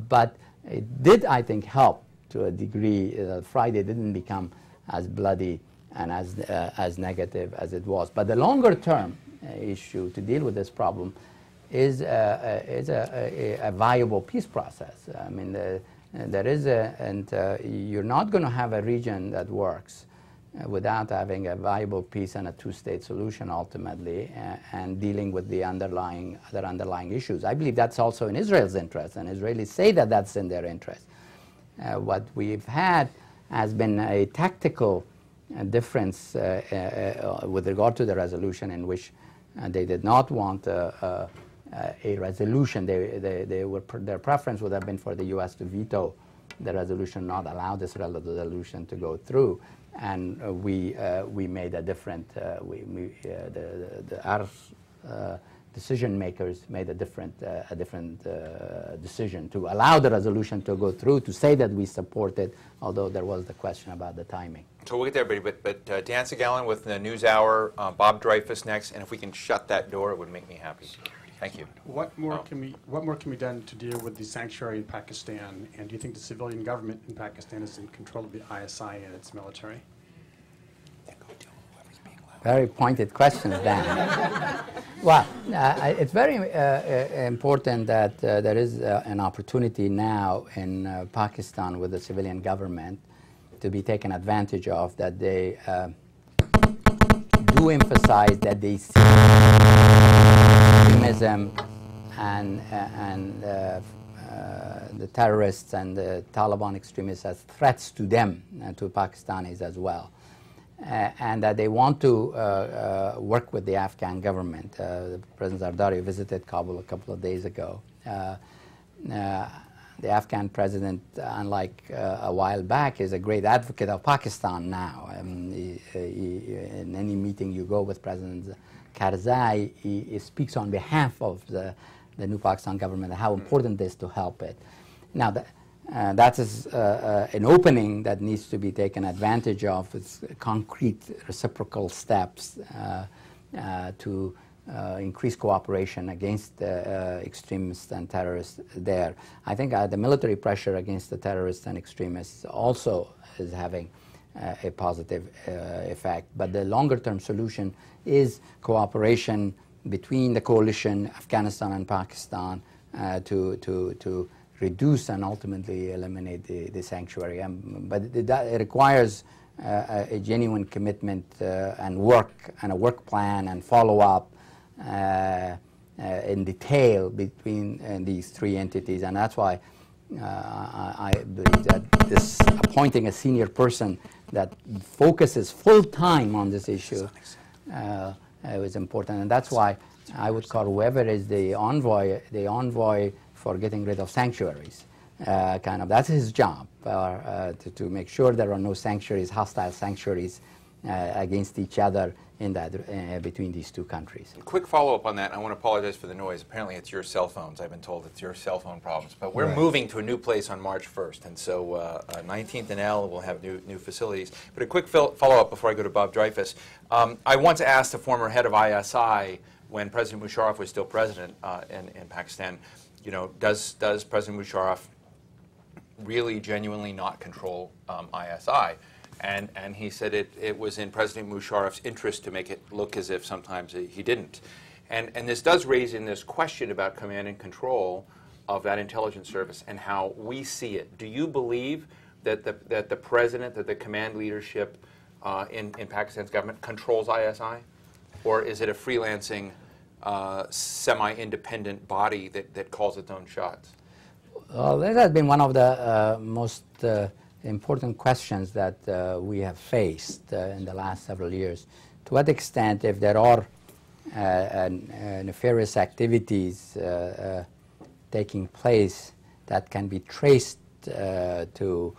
but it did, I think, help to a degree. Friday didn't become as bloody and as negative as it was. But the longer term issue to deal with this problem is a viable peace process. I mean, there is you're not going to have a region that works without having a viable peace and a two-state solution ultimately, and dealing with the other underlying issues. I believe that's also in Israel's interest, and Israelis say that that's in their interest. What we've had has been a tactical difference with regard to the resolution, in which they did not want a resolution. Their preference would have been for the U.S. to veto the resolution, not allow this resolution to go through. And we made a different. Our decision makers made a different decision to allow the resolution to go through, to say that we support it, although there was the question about the timing. So we'll get there, everybody, but Dan Segalin with the NewsHour, Bob Dreyfus next, and if we can shut that door, it would make me happy. Thank you. What more can be done to deal with the sanctuary in Pakistan? And do you think the civilian government in Pakistan is in control of the ISI and its military? Very pointed questions, Dan. Well, it's very important that there is an opportunity now in Pakistan with the civilian government to be taken advantage of, that they do emphasize that they see extremism and the terrorists and the Taliban extremists as threats to them and to Pakistanis as well. And that they want to work with the Afghan government. President Zardari visited Kabul a couple of days ago. The Afghan president, unlike a while back, is a great advocate of Pakistan now. In any meeting you go with President Karzai, he speaks on behalf of the new Pakistan government and how important it is to help it. Now, that is an opening that needs to be taken advantage of with concrete reciprocal steps to increase cooperation against extremists and terrorists there. I think the military pressure against the terrorists and extremists also is having a positive effect. But the longer-term solution is cooperation between the coalition, Afghanistan and Pakistan, to reduce and ultimately eliminate the sanctuary. But it requires a genuine commitment and work, and a work plan and follow-up in detail between these three entities. And that's why I believe that this appointing a senior person that focuses full-time on this issue was important. And that's why I would call whoever is the envoy for getting rid of sanctuaries. That's his job, to make sure there are no sanctuaries, hostile sanctuaries against each other in that between these two countries. Quick follow-up on that. I want to apologize for the noise. Apparently it's your cell phones. I've been told it's your cell phone problems. But we're moving to a new place on March 1st, and so 19th and L will have new facilities. But a quick follow-up before I go to Bob Dreyfus. I once asked the former head of ISI, when President Musharraf was still president in Pakistan, you know, does President Musharraf really genuinely not control ISI? And he said it was in President Musharraf's interest to make it look as if sometimes he didn't. And this does raise in this question about command and control of that intelligence service and how we see it. Do you believe that the president, that the command leadership in Pakistan's government controls ISI? Or is it a freelancing, semi-independent body that calls its own shots? Well, that has been one of the most important questions that we have faced in the last several years. To what extent, if there are nefarious activities taking place that can be traced to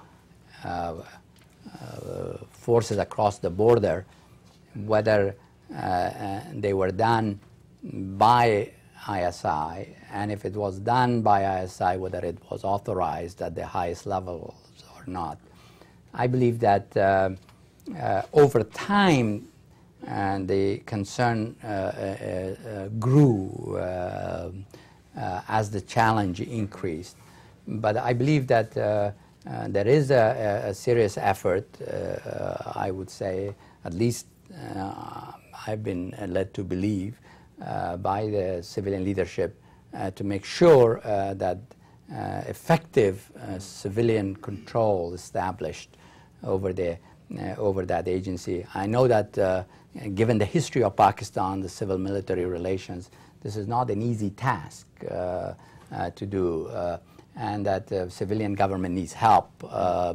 forces across the border, whether they were done by ISI, and if it was done by ISI, whether it was authorized at the highest levels or not. I believe that over time, the concern grew as the challenge increased. But I believe that there is a serious effort, I would say, at least I've been led to believe by the civilian leadership to make sure that effective civilian control established over that agency. I know that given the history of Pakistan, the civil-military relations, this is not an easy task to do, and that civilian government needs help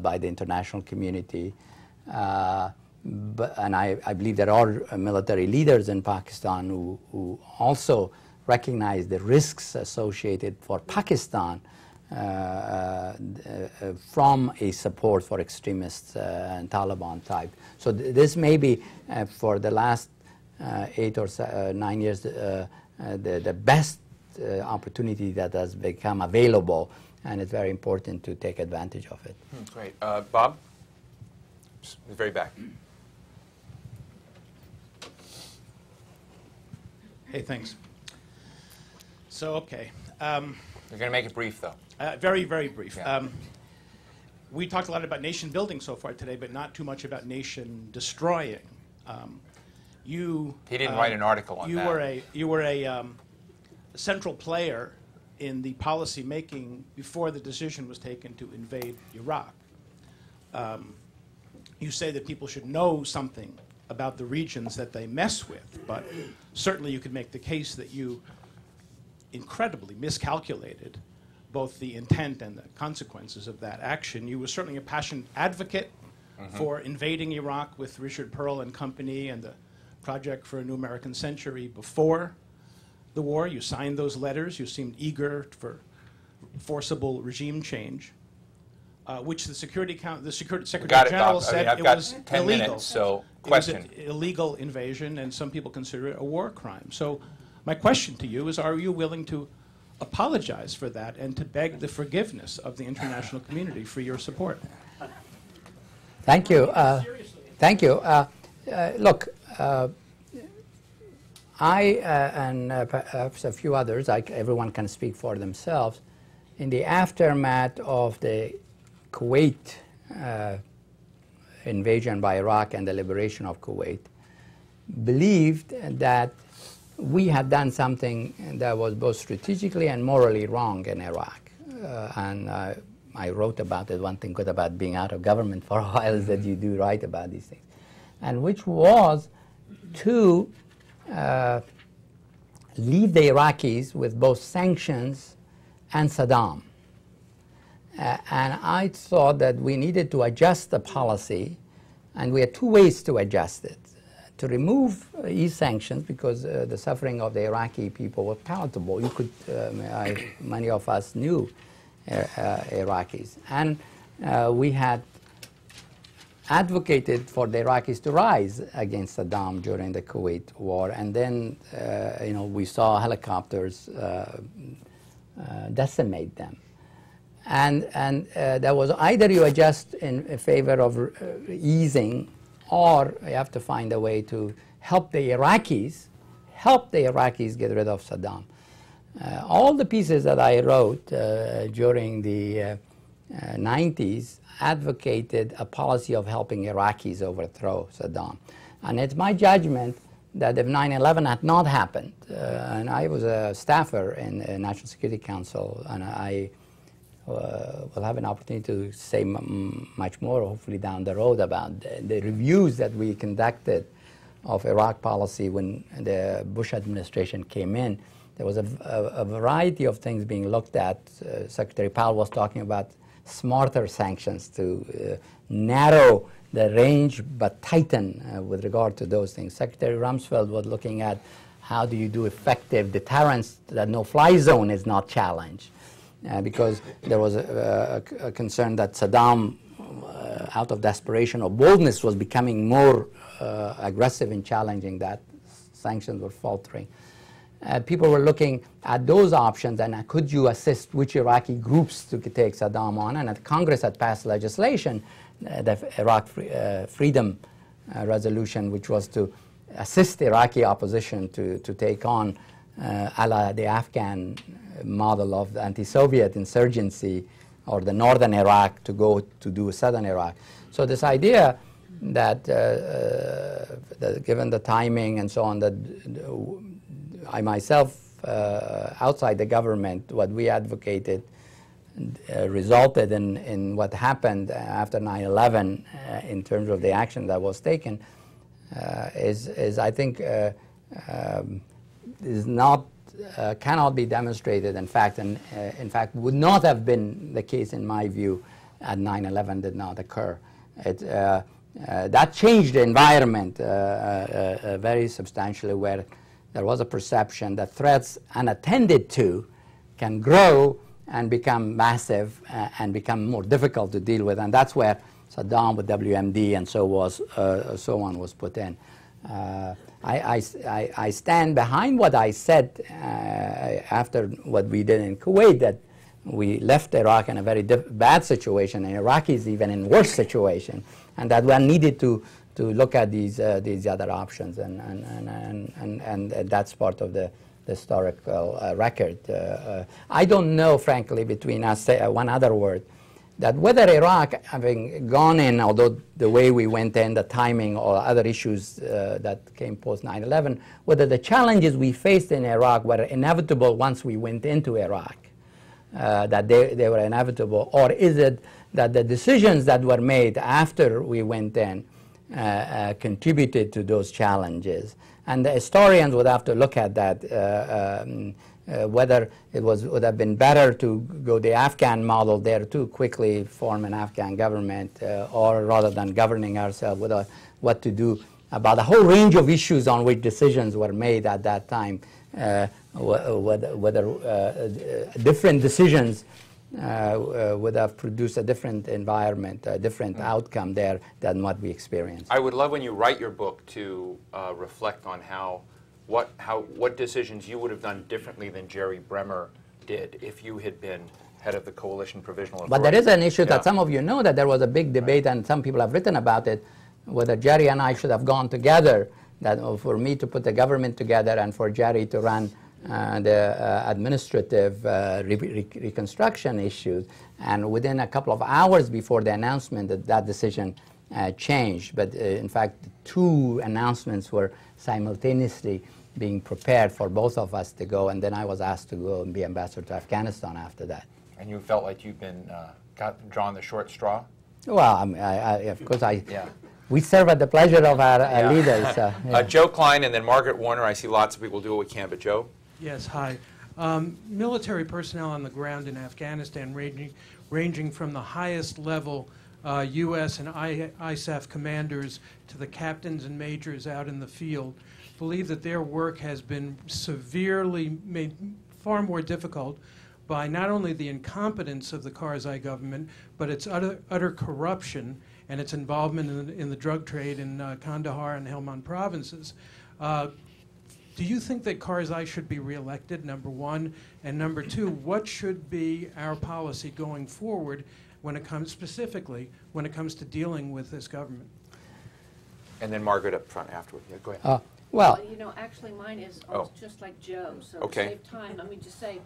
by the international community. And I believe there are military leaders in Pakistan who also recognize the risks associated for Pakistan from a support for extremists and Taliban type. So this may be, for the last 8 or 9 years, the best opportunity that has become available, and it's very important to take advantage of it. Great. Bob? The very back. Hey, thanks. So, okay. You're going to make it brief, though. Very, very brief. Yeah. We talked a lot about nation building so far today, but not too much about nation destroying. He didn't write an article on that. You were a central player in the policy making before the decision was taken to invade Iraq. You say that people should know something about the regions that they mess with, but certainly you could make the case that you incredibly miscalculated both the intent and the consequences of that action. You were certainly a passionate advocate for invading Iraq with Richard Pearl and company and the Project for a New American Century before the war. You signed those letters. You seemed eager for forcible regime change, which the Secretary General said I've it got was 10 illegal. minutes, so It was question. an illegal invasion, and some people consider it a war crime. So my question to you is, are you willing to apologize for that and to beg the forgiveness of the international community for your support? Thank you. Thank you. Look, I and perhaps a few others, everyone can speak for themselves, in the aftermath of the Kuwait invasion by Iraq and the liberation of Kuwait, believed that we had done something that was both strategically and morally wrong in Iraq. And I wrote about it. One thing good about being out of government for a while is that you do write about these things. And which was to leave the Iraqis with both sanctions and Saddam. And I thought that we needed to adjust the policy, and we had two ways to adjust it. To remove these sanctions, because the suffering of the Iraqi people was palatable. You could, many of us knew Iraqis. And we had advocated for the Iraqis to rise against Saddam during the Kuwait war. And then, we saw helicopters decimate them. And there was either you adjust in favor of easing, or you have to find a way to help the Iraqis get rid of Saddam. All the pieces that I wrote during the 90s advocated a policy of helping Iraqis overthrow Saddam. And it's my judgment that if 9/11 had not happened, and I was a staffer in the National Security Council, and I will have an opportunity to say much more, hopefully down the road, about the reviews that we conducted of Iraq policy when the Bush administration came in. There was a variety of things being looked at. Secretary Powell was talking about smarter sanctions to narrow the range but tighten with regard to those things. Secretary Rumsfeld was looking at how do you do effective deterrence that no-fly zone is not challenged. Because there was a concern that Saddam, out of desperation or boldness, was becoming more aggressive in challenging that. Sanctions were faltering. People were looking at those options and could you assist which Iraqi groups to take Saddam on? And Congress had passed legislation, the Iraq Freedom Resolution, which was to assist the Iraqi opposition to take on a la the Afghan model of the anti-Soviet insurgency, or the northern Iraq to go to do southern Iraq. So this idea that, given the timing and so on, that I myself, outside the government, what we advocated resulted in what happened after 9/11 in terms of the action that was taken is I think is not cannot be demonstrated in fact, and in fact would not have been the case in my view had 9/11 did not occur. That changed the environment very substantially, where there was a perception that threats unattended to can grow and become massive and become more difficult to deal with, and that's where Saddam with WMD and so on was put in. I stand behind what I said after what we did in Kuwait, that we left Iraq in a very bad situation, and Iraqis even in worse situation, and that we needed to look at these other options, and that's part of the historical record. I don't know, frankly, between us, one other word, that whether Iraq, having gone in, although the way we went in, the timing or other issues that came post 9/11, whether the challenges we faced in Iraq were inevitable once we went into Iraq, that they were inevitable, or is it that the decisions that were made after we went in contributed to those challenges? And the historians would have to look at that, whether it would have been better to go the Afghan model there to quickly form an Afghan government, or rather than governing ourselves, what to do about a whole range of issues on which decisions were made at that time, whether different decisions would have produced a different environment, a different outcome there than what we experienced. I would love when you write your book to reflect on what decisions you would have done differently than Jerry Bremer did if you had been head of the Coalition Provisional Authority. But there is an issue that some of you know, that there was a big debate, and some people have written about it, whether Jerry and I should have gone together, that for me to put the government together and for Jerry to run the administrative reconstruction issues. And within a couple of hours before the announcement, that decision changed. But in fact, two announcements were simultaneously being prepared for both of us to go, and then I was asked to go and be ambassador to Afghanistan after that. And you felt like you've been drawn the short straw? Well, of course, we serve at the pleasure of our leaders. Joe Klein and then Margaret Warner. I see lots of people do what we can, but Joe? Yes, hi. Military personnel on the ground in Afghanistan, ranging from the highest level U.S. and ISAF commanders to the captains and majors out in the field, believe that their work has been severely made far more difficult by not only the incompetence of the Karzai government, but its utter corruption and its involvement in the drug trade in Kandahar and Helmand provinces. Do you think that Karzai should be reelected, number one? And number two, what should be our policy going forward when it comes, specifically, when it comes to dealing with this government? And then Margaret up front afterward. Yeah, go ahead. Well, you know, actually mine is just like Joe, so okay. To save time, let me just say,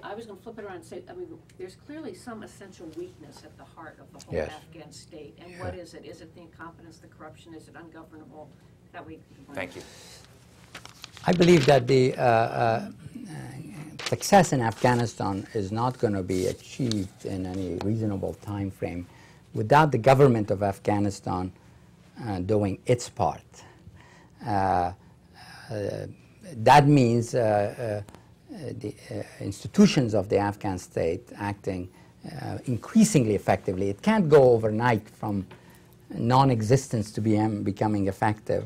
I was going to flip it around and say, I mean, there's clearly some essential weakness at the heart of the whole Afghan state. And what is it? Is it the incompetence, the corruption? Is it ungovernable? Thank you. I believe that the success in Afghanistan is not going to be achieved in any reasonable time frame without the government of Afghanistan doing its part. That means the institutions of the Afghan state acting increasingly effectively. It can't go overnight from non-existence to becoming effective,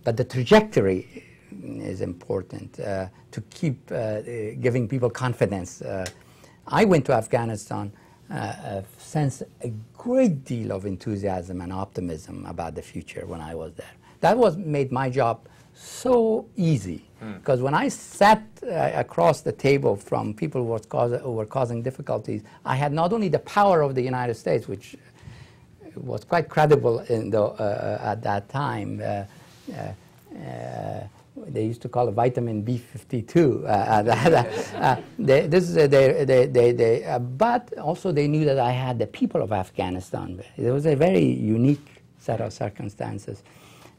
but the trajectory is important to keep giving people confidence. I went to Afghanistan sensed a great deal of enthusiasm and optimism about the future when I was there. That made my job so easy, because when I sat across the table from people who were causing difficulties, I had not only the power of the United States, which was quite credible at that time. They used to call it vitamin B52. But also they knew that I had the people of Afghanistan. It was a very unique set of circumstances.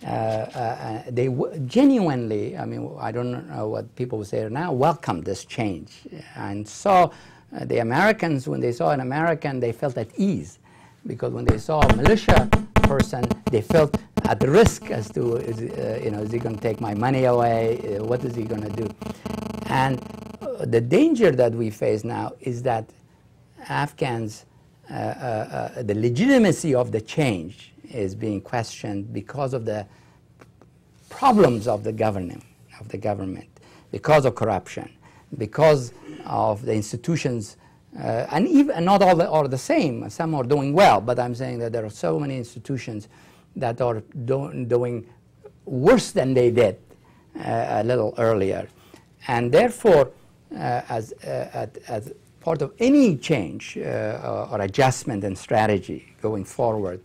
They genuinely, I mean, I don't know what people would say now, welcomed this change and saw the Americans, when they saw an American, they felt at ease, because when they saw a militia person, they felt at risk as to, is he going to take my money away? What is he going to do? And the danger that we face now is that Afghans, the legitimacy of the change is being questioned because of the problems of the government, because of corruption, because of the institutions, and even not all are the same. Some are doing well, but I'm saying that there are so many institutions that are doing worse than they did a little earlier, and therefore, as part of any change or adjustment in strategy going forward,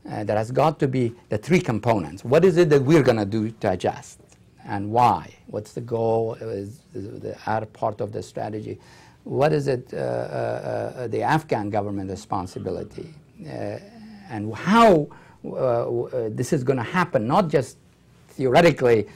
there has got to be the three components. What is it that we're going to do to adjust, and why? What's the goal? Is the other part of the strategy? What is it, the Afghan government responsibility, and how this is going to happen, not just theoretically,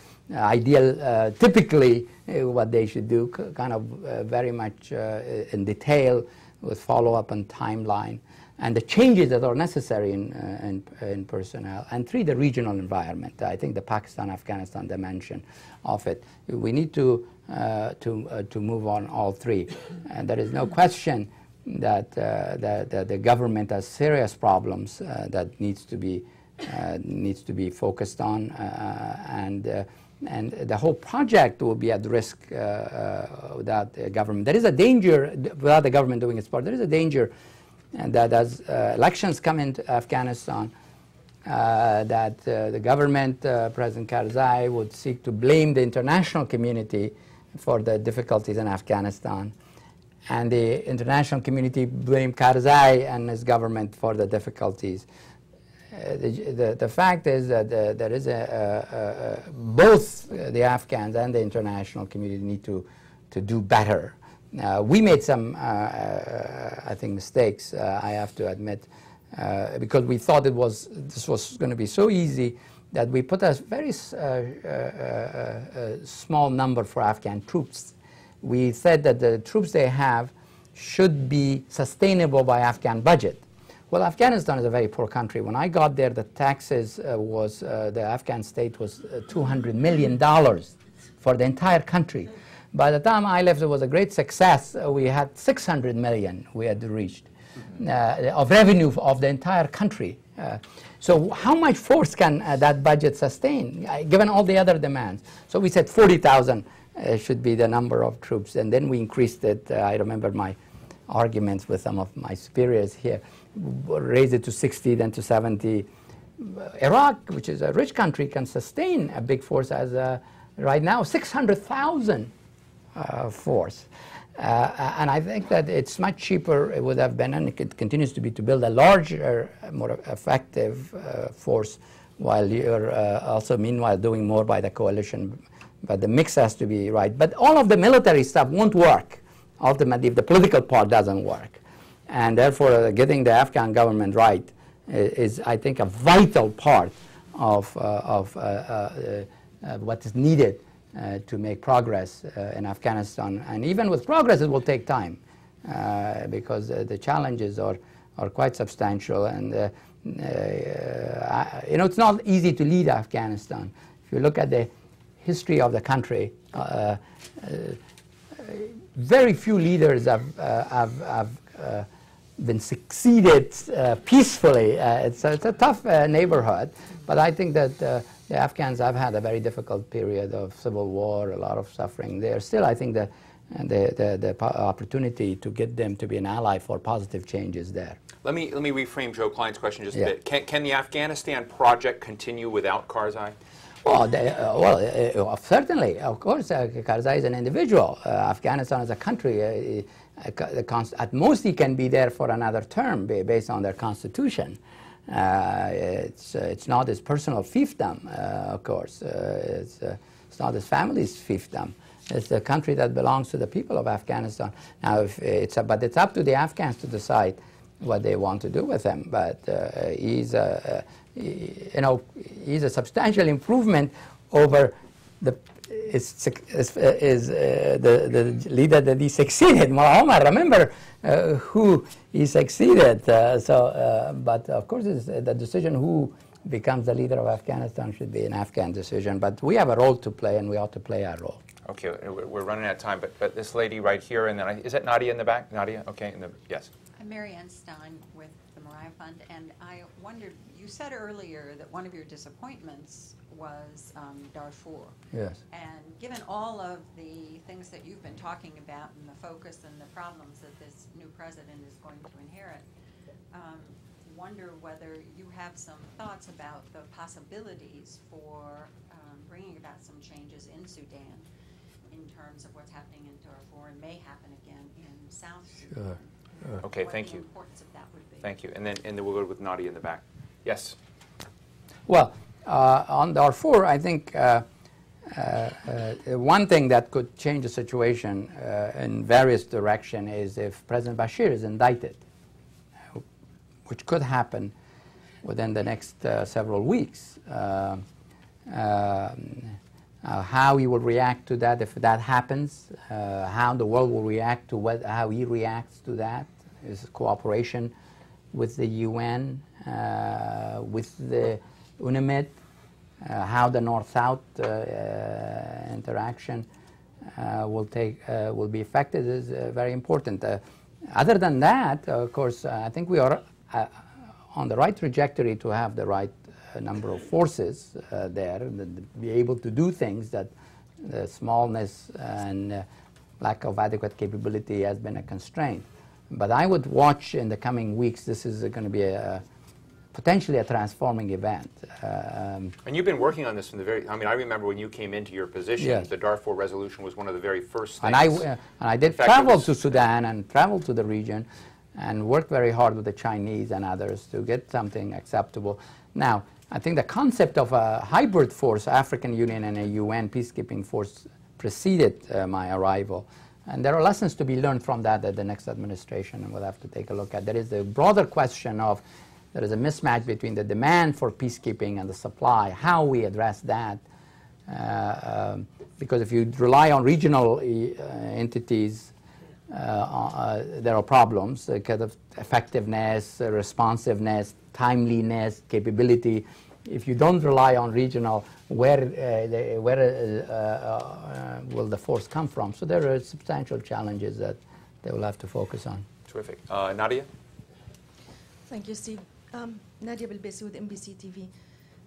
typically what they should do, kind of very much in detail with follow-up and timeline, and the changes that are necessary in personnel. And three, the regional environment. I think the Pakistan-Afghanistan dimension of it. We need to move on all three. And there is no question that the government has serious problems that needs to be focused on, and the whole project will be at risk without the government. There is a danger, without the government doing its part, there is a danger that as elections come into Afghanistan, that the government, President Karzai, would seek to blame the international community for the difficulties in Afghanistan, and the international community blame Karzai and his government for the difficulties. The fact is that there is both the Afghans and the international community need to do better. We made some, I think, mistakes, I have to admit, because we thought this was going to be so easy that we put a very small number for Afghan troops. We said that the troops they have should be sustainable by Afghan budget. Well, Afghanistan is a very poor country. When I got there, the taxes the Afghan state was $200 million for the entire country. By the time I left, it was a great success. We had 600 million we had reached of revenue of the entire country. So how much force can that budget sustain, given all the other demands? So we said 40,000 should be the number of troops, and then we increased it. I remember my arguments with some of my superiors here, raised it to 60, then to 70. Iraq, which is a rich country, can sustain a big force as right now 600,000 force. And I think that it's much cheaper, it would have been, and it continues to be, to build a larger, more effective force, while you're also meanwhile doing more by the coalition. But the mix has to be right. But all of the military stuff won't work, ultimately, if the political part doesn't work. And therefore, getting the Afghan government right is, I think, a vital part of what is needed to make progress in Afghanistan. And even with progress, it will take time because the challenges are quite substantial. And it's not easy to lead Afghanistan. If you look at the history of the country, very few leaders have been succeeded peacefully. It's a tough neighborhood, but I think that the Afghans have had a very difficult period of civil war, a lot of suffering there. Still, I think the opportunity to get them to be an ally for positive change is there. Let me reframe Joe Klein's question just a bit. Can the Afghanistan project continue without Karzai? Well, certainly, of course, Karzai is an individual. Afghanistan is a country. At most, he can be there for another term based on their constitution. It's not his personal fiefdom, of course. It's not his family's fiefdom. It's a country that belongs to the people of Afghanistan. Now, but it's up to the Afghans to decide what they want to do with him. But he's you know, is a substantial improvement over the the leader that he succeeded, Mullah Omar. Remember who he succeeded. But of course, the decision who becomes the leader of Afghanistan should be an Afghan decision. But we have a role to play, and we ought to play our role. Okay, we're running out of time, but this lady right here, and then is that Nadia in the back? Nadia, okay, yes. I'm Mary Ann Stein with the Mariah Fund, and I wondered, you said earlier that one of your disappointments was Darfur. Yes. And given all of the things that you've been talking about and the focus and the problems that this new president is going to inherit, wonder whether you have some thoughts about the possibilities for bringing about some changes in Sudan in terms of what's happening in Darfur and may happen again in South Sudan. Sure. Okay, thank you. What the importance of that would be. Thank you. And then we'll go with Nadia in the back. Yes. Well, on Darfur, I think one thing that could change the situation in various directions is if President Bashir is indicted, which could happen within the next several weeks. How he will react to that if that happens, how the world will react to how he reacts to that, his cooperation with the UN, with the UNAMID, how the North-South interaction will be affected is very important. Other than that, of course, I think we are on the right trajectory to have the right number of forces there, and be able to do things that the smallness and lack of adequate capability has been a constraint. But I would watch in the coming weeks. This is going to be potentially a transforming event. And you've been working on this from the very, I mean, I remember when you came into your position, yes. The Darfur resolution was one of the very first things. And I did travel to Sudan and travel to the region and worked very hard with the Chinese and others to get something acceptable. Now, I think the concept of a hybrid force, African Union and a UN peacekeeping force, preceded my arrival. And there are lessons to be learned from that at the next administration, and we'll have to take a look at. There is the broader question of there is a mismatch between the demand for peacekeeping and the supply, how we address that. Because if you rely on regional entities, there are problems because of effectiveness, responsiveness, timeliness, capability. If you don't rely on regional, where will the force come from? So there are substantial challenges that they will have to focus on. Terrific. Nadia? Thank you, Steve. Nadia Bilbesi with NBC TV.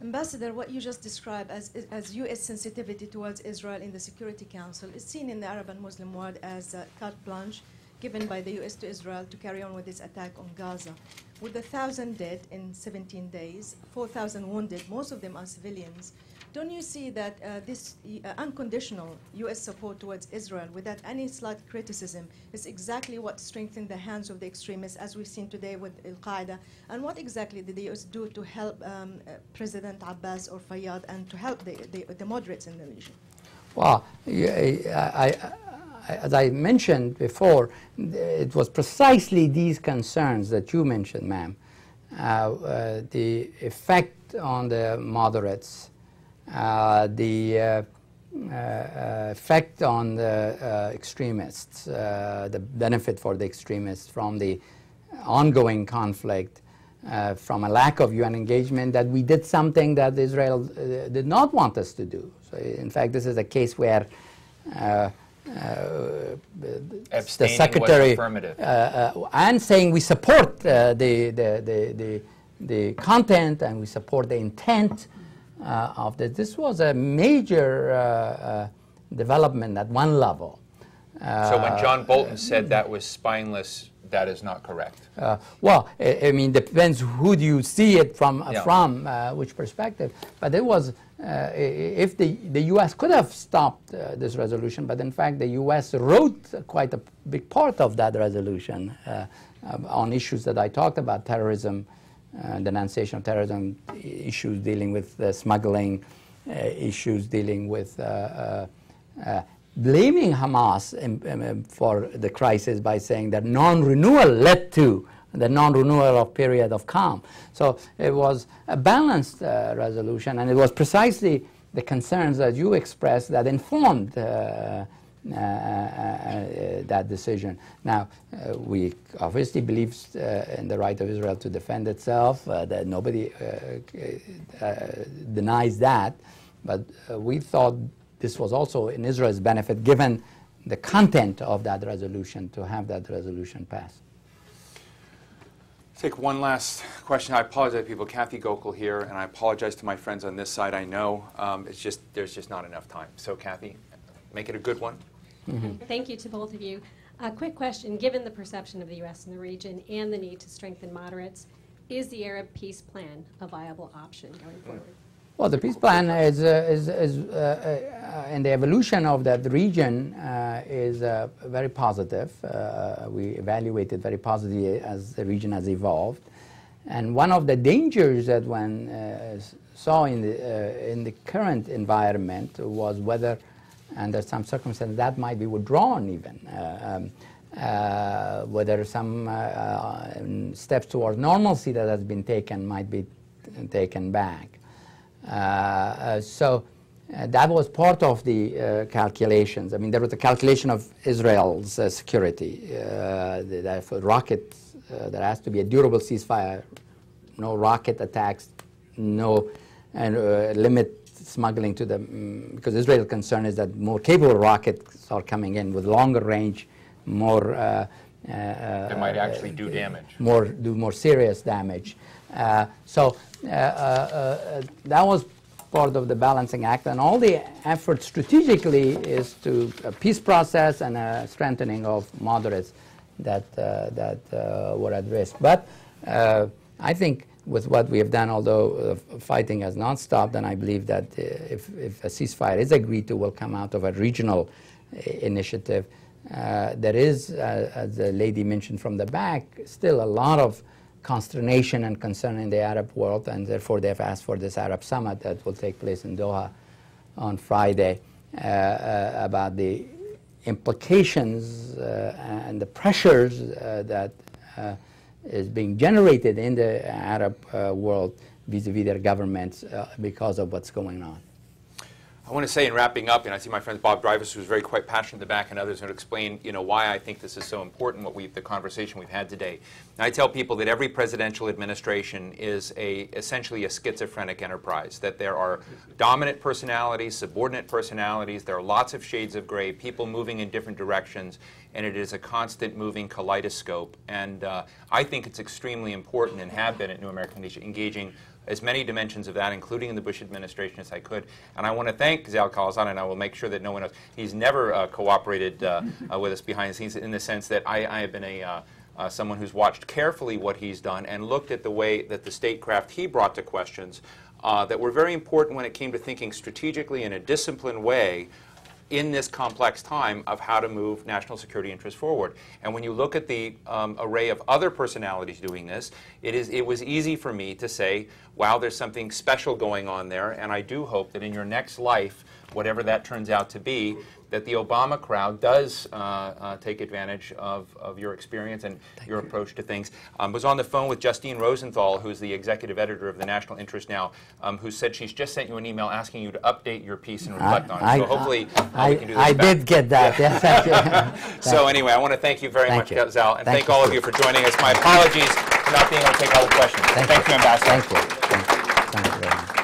Ambassador, what you just described as U.S. sensitivity towards Israel in the Security Council is seen in the Arab and Muslim world as a carte blanche given by the U.S. to Israel to carry on with its attack on Gaza. With 1,000 dead in 17 days, 4,000 wounded, most of them are civilians, don't you see that this unconditional U.S. support towards Israel without any slight criticism is exactly what strengthened the hands of the extremists, as we've seen today with Al-Qaeda? And what exactly did the U.S. do to help President Abbas or Fayyad and to help the moderates in the region? Well, as I mentioned before, it was precisely these concerns that you mentioned, ma'am. The effect on the moderates, the effect on the extremists, the benefit for the extremists from the ongoing conflict, from a lack of UN engagement, that we did something that Israel did not want us to do. So in fact, this is a case where the secretary and saying we support the content and we support the intent of this. This was a major development at one level. So when John Bolton said that was spineless, that is not correct. Well, I mean, depends who do you see it from, which perspective. But it was, if the U.S. could have stopped this resolution, but in fact the U.S. wrote quite a big part of that resolution on issues that I talked about, terrorism, denunciation of terrorism, issues dealing with smuggling, issues dealing with blaming Hamas for the crisis by saying that non-renewal led to the non-renewal of period of calm. So it was a balanced resolution, and it was precisely the concerns that you expressed that informed that decision. Now, we obviously believe in the right of Israel to defend itself, that nobody denies that, but we thought this was also in Israel's benefit, given the content of that resolution, to have that resolution passed. Take one last question. I apologize to people. Kathy Gokel here, and I apologize to my friends on this side. I know there's just not enough time. So, Kathy, make it a good one. Thank you to both of you. A quick question. Given the perception of the U.S. in the region and the need to strengthen moderates, is the Arab peace plan a viable option going forward? Well, the peace plan is and the evolution of that region is very positive. We evaluate it very positively as the region has evolved. And one of the dangers that one saw in the current environment was whether, under some circumstances, that might be withdrawn even. Whether some steps towards normalcy that has been taken might be taken back. So that was part of the calculations. I mean, there was a calculation of Israel's security. That for rockets, there has to be a durable ceasefire, no rocket attacks, no, and limit smuggling to the, because Israel's concern is that more capable rockets are coming in with longer range, more that might actually do damage. Do more serious damage. So that was part of the balancing act, and all the effort strategically is to a peace process and a strengthening of moderates that were at risk. But I think with what we have done, although fighting has not stopped, and I believe that if a ceasefire is agreed to, will come out of a regional initiative. There is, as the lady mentioned from the back, still a lot of consternation and concern in the Arab world, and therefore they have asked for this Arab summit that will take place in Doha on Friday about the implications and the pressures that is being generated in the Arab world vis-a-vis their governments because of what's going on. I want to say in wrapping up, and I see my friend Bob Dreyfus, who's very quite passionate in the back, and others who explain, why I think this is so important, the conversation we've had today. And I tell people that every presidential administration is essentially a schizophrenic enterprise, that there are dominant personalities, subordinate personalities, there are lots of shades of gray, people moving in different directions, and it is a constant moving kaleidoscope. And I think it's extremely important, and have been at New American Foundation, engaging as many dimensions of that, including in the Bush administration, as I could. And I want to thank Zal Khalilzadeh, and I will make sure that no one else, he's never cooperated with us behind the scenes, in the sense that I have been someone who's watched carefully what he's done and looked at the way that the statecraft he brought to questions that were very important when it came to thinking strategically in a disciplined way in this complex time of how to move national security interests forward. And when you look at the array of other personalities doing this, it was easy for me to say, wow, there's something special going on there, and I do hope that in your next life, whatever that turns out to be, that the Obama crowd does take advantage of your experience and your approach to things. Was on the phone with Justine Rosenthal, who's the executive editor of the National Interest Now, who said she's just sent you an email asking you to update your piece and reflect on it. So hopefully we can do this I did get that, yes, thank you. So anyway, I want to thank you very much, Zal, and thank all of you for joining us. My apologies for not being able to take all the questions. Thank you, Ambassador. Thank you very much.